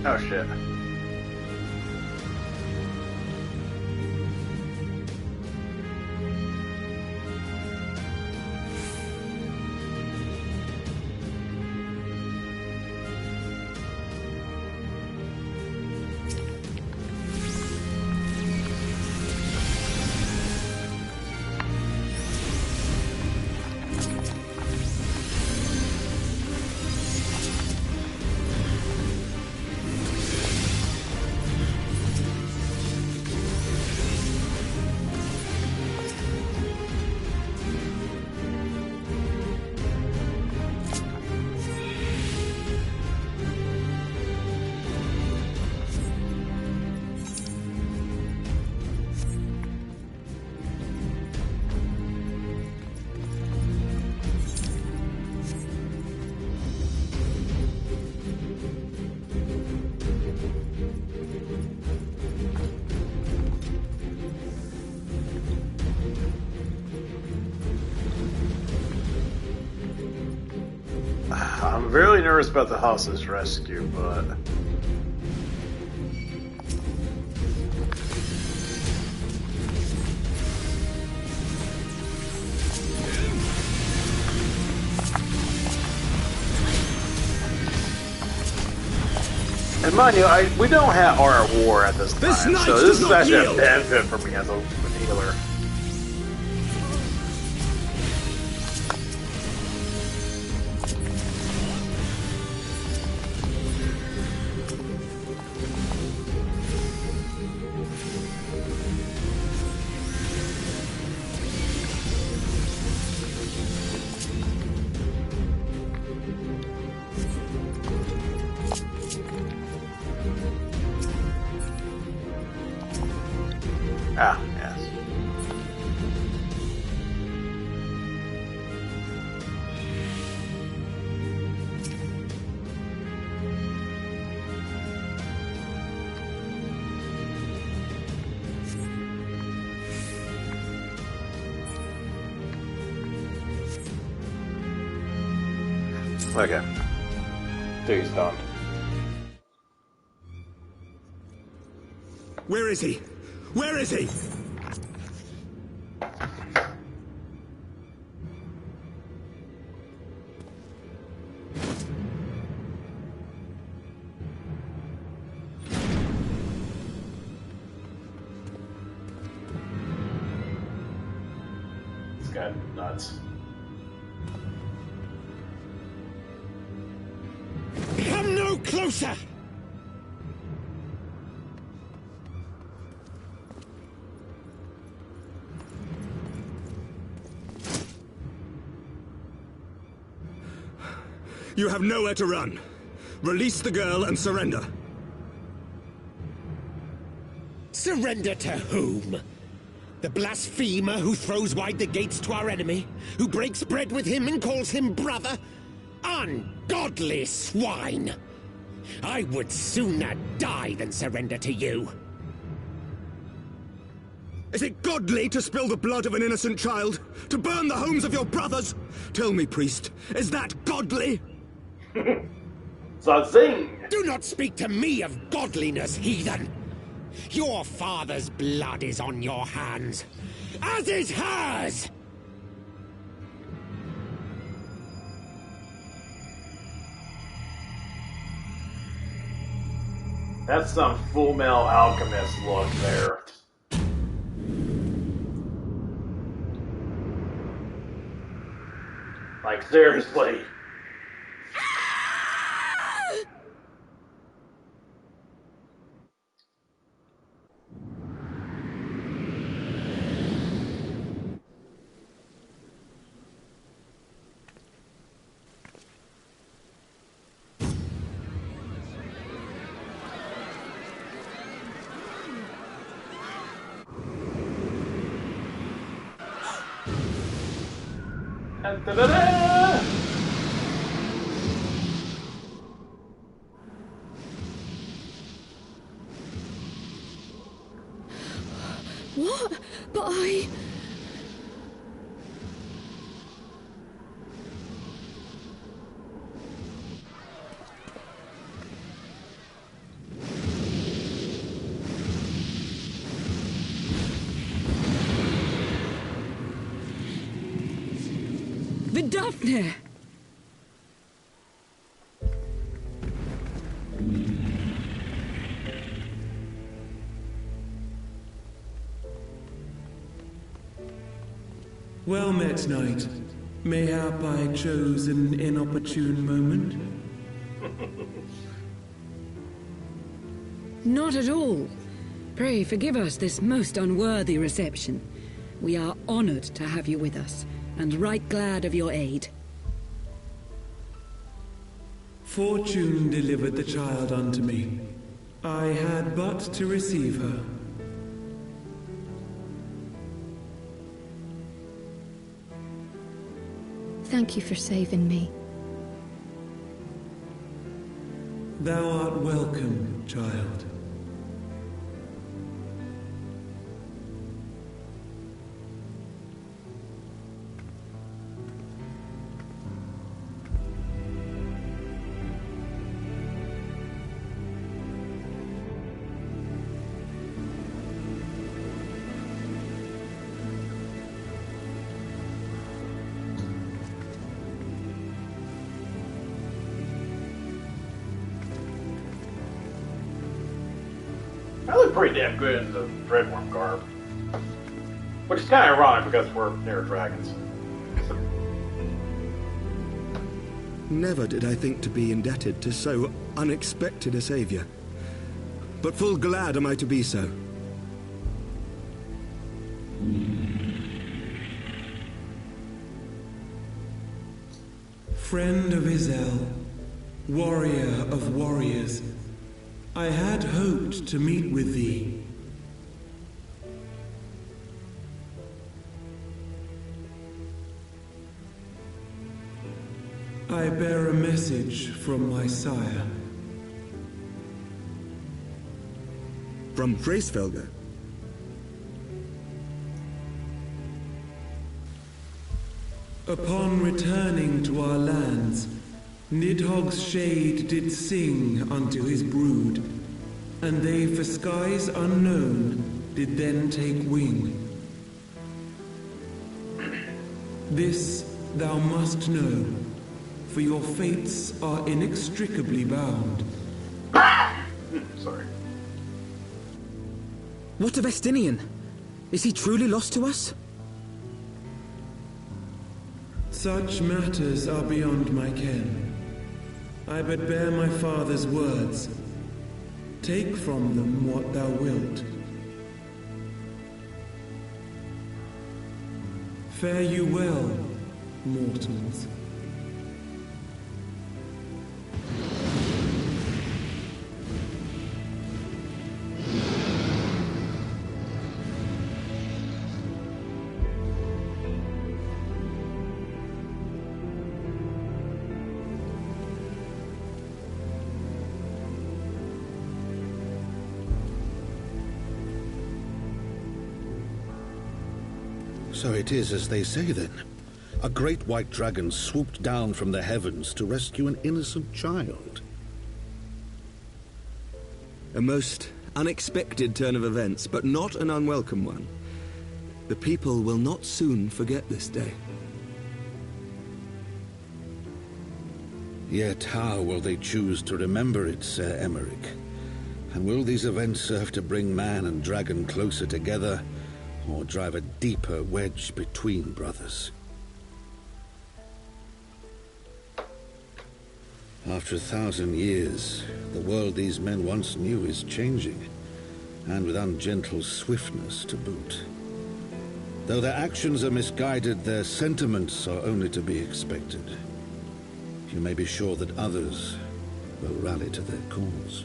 Oh shit. I'm really nervous about the hostage rescue, but... And mind you, we don't have our war at this time, so this is actually a benefit for me as a healer. Ah, yes. Okay. He's done. Where is he? Where is he? This guy nuts. Come no closer! You have nowhere to run. Release the girl and surrender. Surrender to whom? The blasphemer who throws wide the gates to our enemy? Who breaks bread with him and calls him brother? Ungodly swine! I would sooner die than surrender to you. Is it godly to spill the blood of an innocent child? To burn the homes of your brothers? Tell me, priest, is that godly? Zazing! Do not speak to me of godliness, heathen! Your father's blood is on your hands, as is hers! That's some Full Metal Alchemist look there. Like, seriously. Da-da-da! What? But I... Vidafne! Well met, knight. Mayhap I chose an inopportune moment? Not at all. Pray forgive us this most unworthy reception. We are honored to have you with us, and right glad of your aid. Fortune delivered the child unto me. I had but to receive her. Thank you for saving me. Thou art welcome, child. I look pretty damn good in the Dreadworm garb. Which is kind of ironic because we're near dragons. Never did I think to be indebted to so unexpected a savior. But full glad am I to be so. Friend of Izel, warrior of warriors, I had hoped to meet with thee. I bear a message from my sire. From Freysfelger? Upon returning to our lands, Nidhogg's shade did sing unto his brood, and they for skies unknown did then take wing. This thou must know, for your fates are inextricably bound. Sorry. What of Estinian? Is he truly lost to us? Such matters are beyond my ken. I but bear my father's words. Take from them what thou wilt. Fare you well, mortals. So it is as they say, then. A great white dragon swooped down from the heavens to rescue an innocent child. A most unexpected turn of events, but not an unwelcome one. The people will not soon forget this day. Yet how will they choose to remember it, Sir Emmerich? And will these events serve to bring man and dragon closer together, or drive a deeper wedge between brothers? After 1,000 years, the world these men once knew is changing, and with ungentle swiftness to boot. Though their actions are misguided, their sentiments are only to be expected. You may be sure that others will rally to their cause.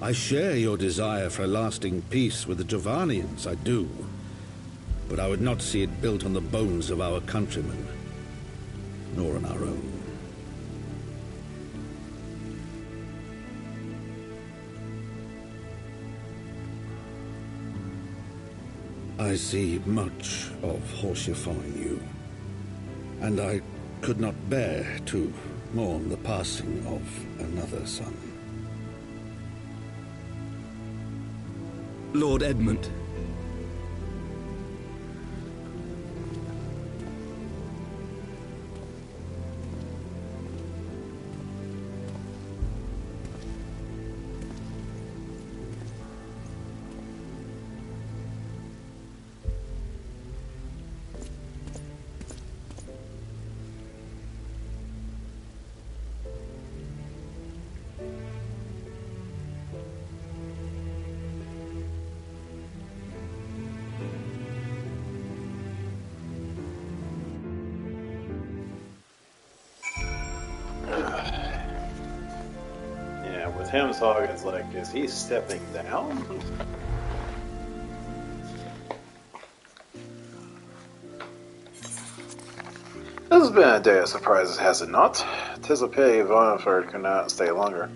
I share your desire for a lasting peace with the Jovanians, I do. But I would not see it built on the bones of our countrymen, nor on our own. I see much of horsifying you, and I could not bear to mourn the passing of another son. Lord Edmund. Him talking, it's like, is he stepping down? This has been a day of surprises, has it not? 'Tis a pity Vonford could not stay longer.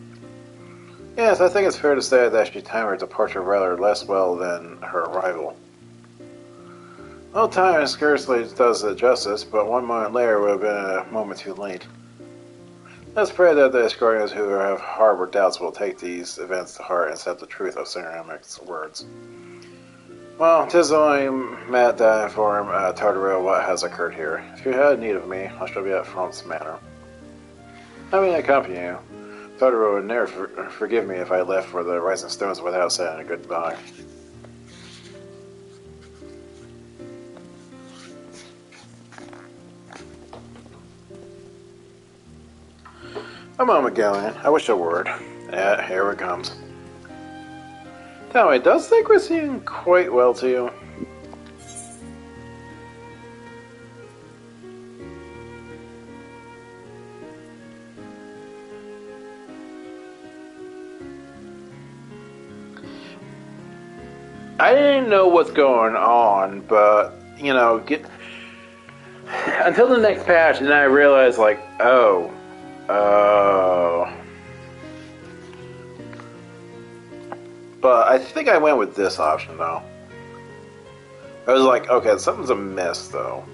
Yes, I think it's fair to say that she timed her departure rather less well than her arrival. Well, time scarcely does it justice, but 1 moment later would have been a moment too late. Let's pray that the historians who have harbored doubts will take these events to heart and accept the truth of Sir Emmerich's words. Well, 'tis only Matt that inform Tartarel what has occurred here. If you had need of me, I shall be at Frank's manor. I mean, accompany you. Tartarel would never forgive me if I left for the Rising Stones without saying a goodbye. A moment, Galleon. I wish a word. Yeah, here it comes. Tell me, does Thancred seem quite well to you? I didn't know what's going on, but, you know, until the next patch, and then I realized, like, oh. But I think I went with this option, though. I was like, okay, something's amiss, though.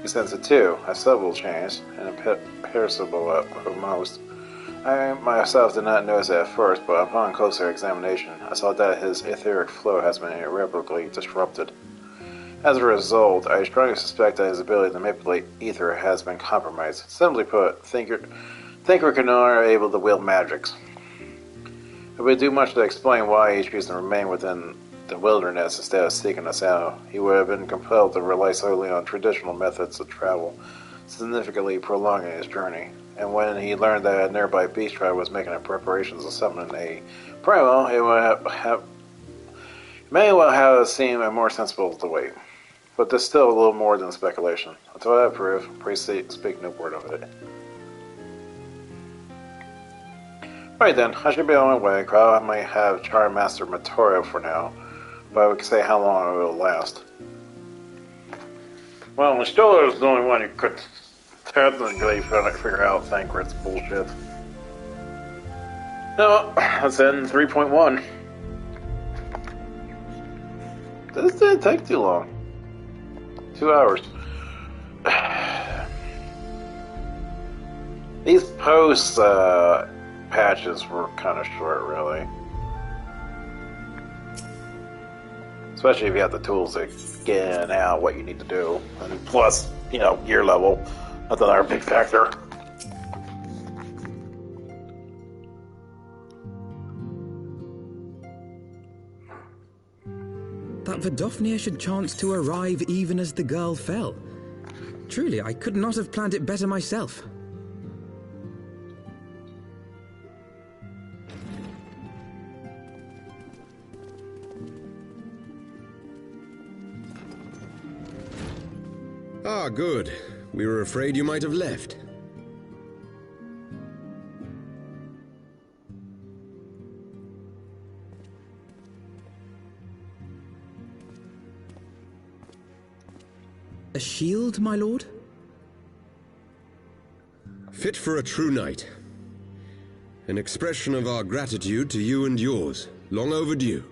He sends it too. A subtle change, and imperceptible at most. I myself did not notice it at first, but upon closer examination, I saw that his etheric flow has been irreparably disrupted. As a result, I strongly suspect that his ability to manipulate ether has been compromised. Simply put, Thancred can no longer able to wield magics. It would do much to explain why he chose to remain within the wilderness instead of seeking us out. He would have been compelled to rely solely on traditional methods of travel, significantly prolonging his journey. And when he learned that a nearby beast tribe was making preparations to summon a primal, it may well have seemed more sensible to wait. But there's still a little more than speculation. Until I have proof, please speak no word of it. Right then, I should be on my way. I might have Charm Master Matorio for now, but we can say how long it will last. Well, Stoller is the only one who could technically figure out Thancred's bullshit. No, that's in 3.1. This didn't take too long. 2 hours. These posts, patches were kind of short, really. Especially if you have the tools to get out what you need to do. And plus, you know, gear level. That's another big factor. That Vidofnir should chance to arrive even as the girl fell. Truly, I could not have planned it better myself. Ah, good. We were afraid you might have left. A shield, my lord? Fit for a true knight. An expression of our gratitude to you and yours, long overdue.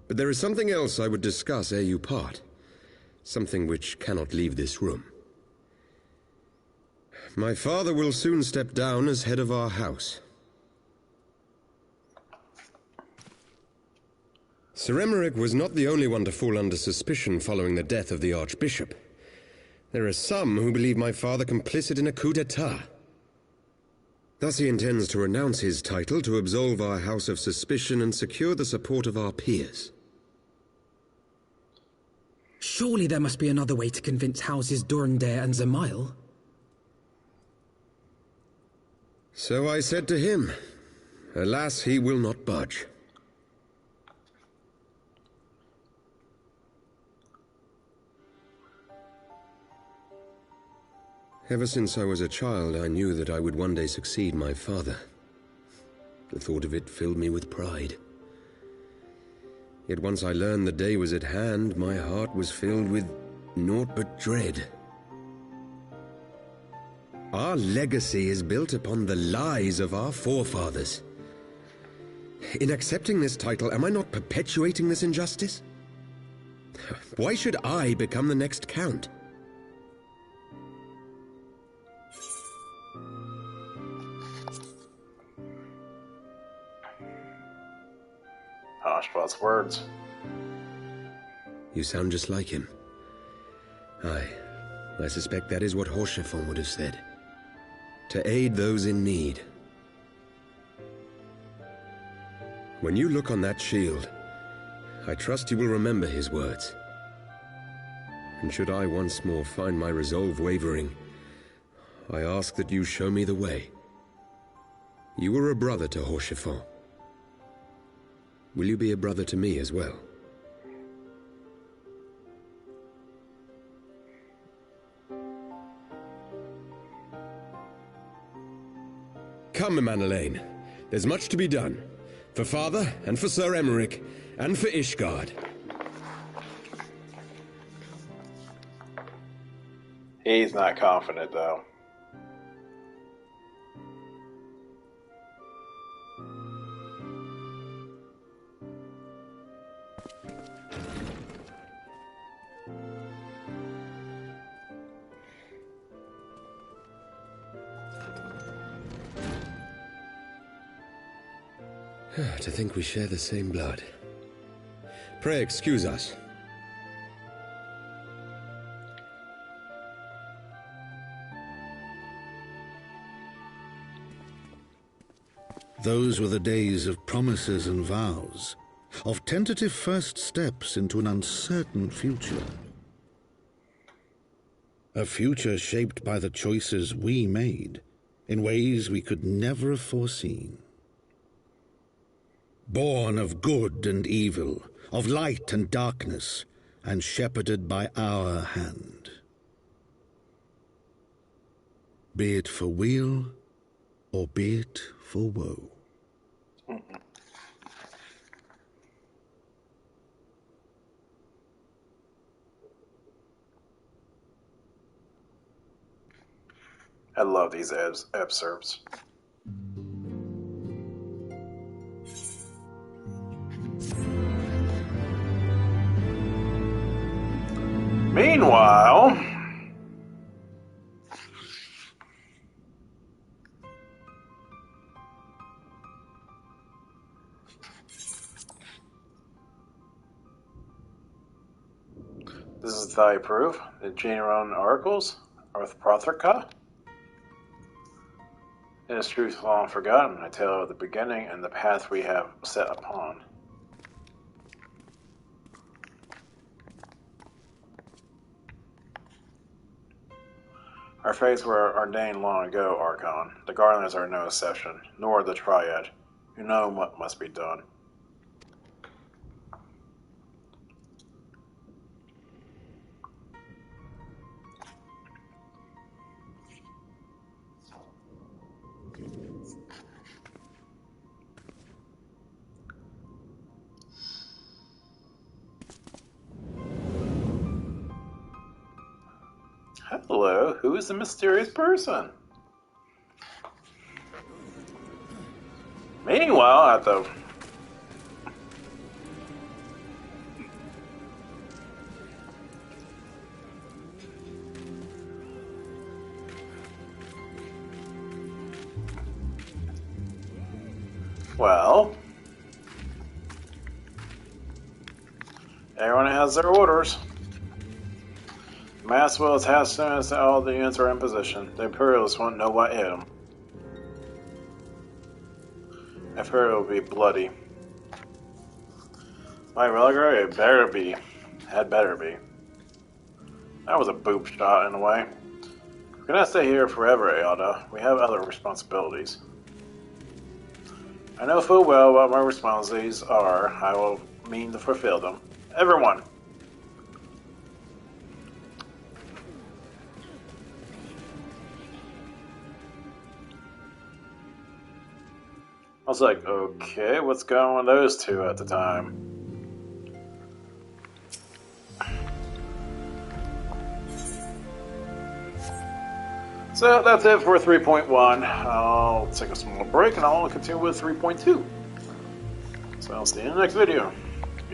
But there is something else I would discuss ere you part. Something which cannot leave this room. My father will soon step down as head of our house. Sir Emmerich was not the only one to fall under suspicion following the death of the Archbishop. There are some who believe my father complicit in a coup d'etat. Thus he intends to renounce his title to absolve our house of suspicion and secure the support of our peers. Surely there must be another way to convince houses Durandare and Zamail. So I said to him. Alas, he will not budge. Ever since I was a child, I knew that I would one day succeed my father. The thought of it filled me with pride. Yet once I learned the day was at hand, my heart was filled with naught but dread. Our legacy is built upon the lies of our forefathers. In accepting this title, am I not perpetuating this injustice? Why should I become the next count? Oshbot's words. You sound just like him. Aye, I suspect that is what Horschiffon would have said. To aid those in need. When you look on that shield, I trust you will remember his words. And should I once more find my resolve wavering, I ask that you show me the way. You were a brother to Horschiffon. Will you be a brother to me as well? Come, Manalaine. There's much to be done. For Father, and for Sir Emmerich, and for Ishgard. He's not confident, though. To think we share the same blood. Pray excuse us. Those were the days of promises and vows, of tentative first steps into an uncertain future. A future shaped by the choices we made, in ways we could never have foreseen. Born of good and evil, of light and darkness, and shepherded by our hand. Be it for weal, or be it for woe. I love these excerpts. Well, this is thy proof. The Generon oracles, Arthrothrica. It is truth long forgotten, I tell of the beginning and the path we have set upon. Our fates were ordained long ago, Archon. The Garlands are no exception, nor the Triad. You know what must be done. Hello, who is the mysterious person? Meanwhile, at the... Well... Everyone has their orders. Mass will attack as soon as all the units are in position. The Imperials won't know what hit them. Imperial will be bloody. My Religrary, it better be. Had better be. That was a boob shot in a way. We're gonna stay here forever, Ayada. We have other responsibilities. I know full well what my responsibilities are. I will mean to fulfill them. Everyone! I was like, okay, what's going on with those two at the time? So that's it for 3.1. I'll take a small break and I'll continue with 3.2. So I'll see you in the next video.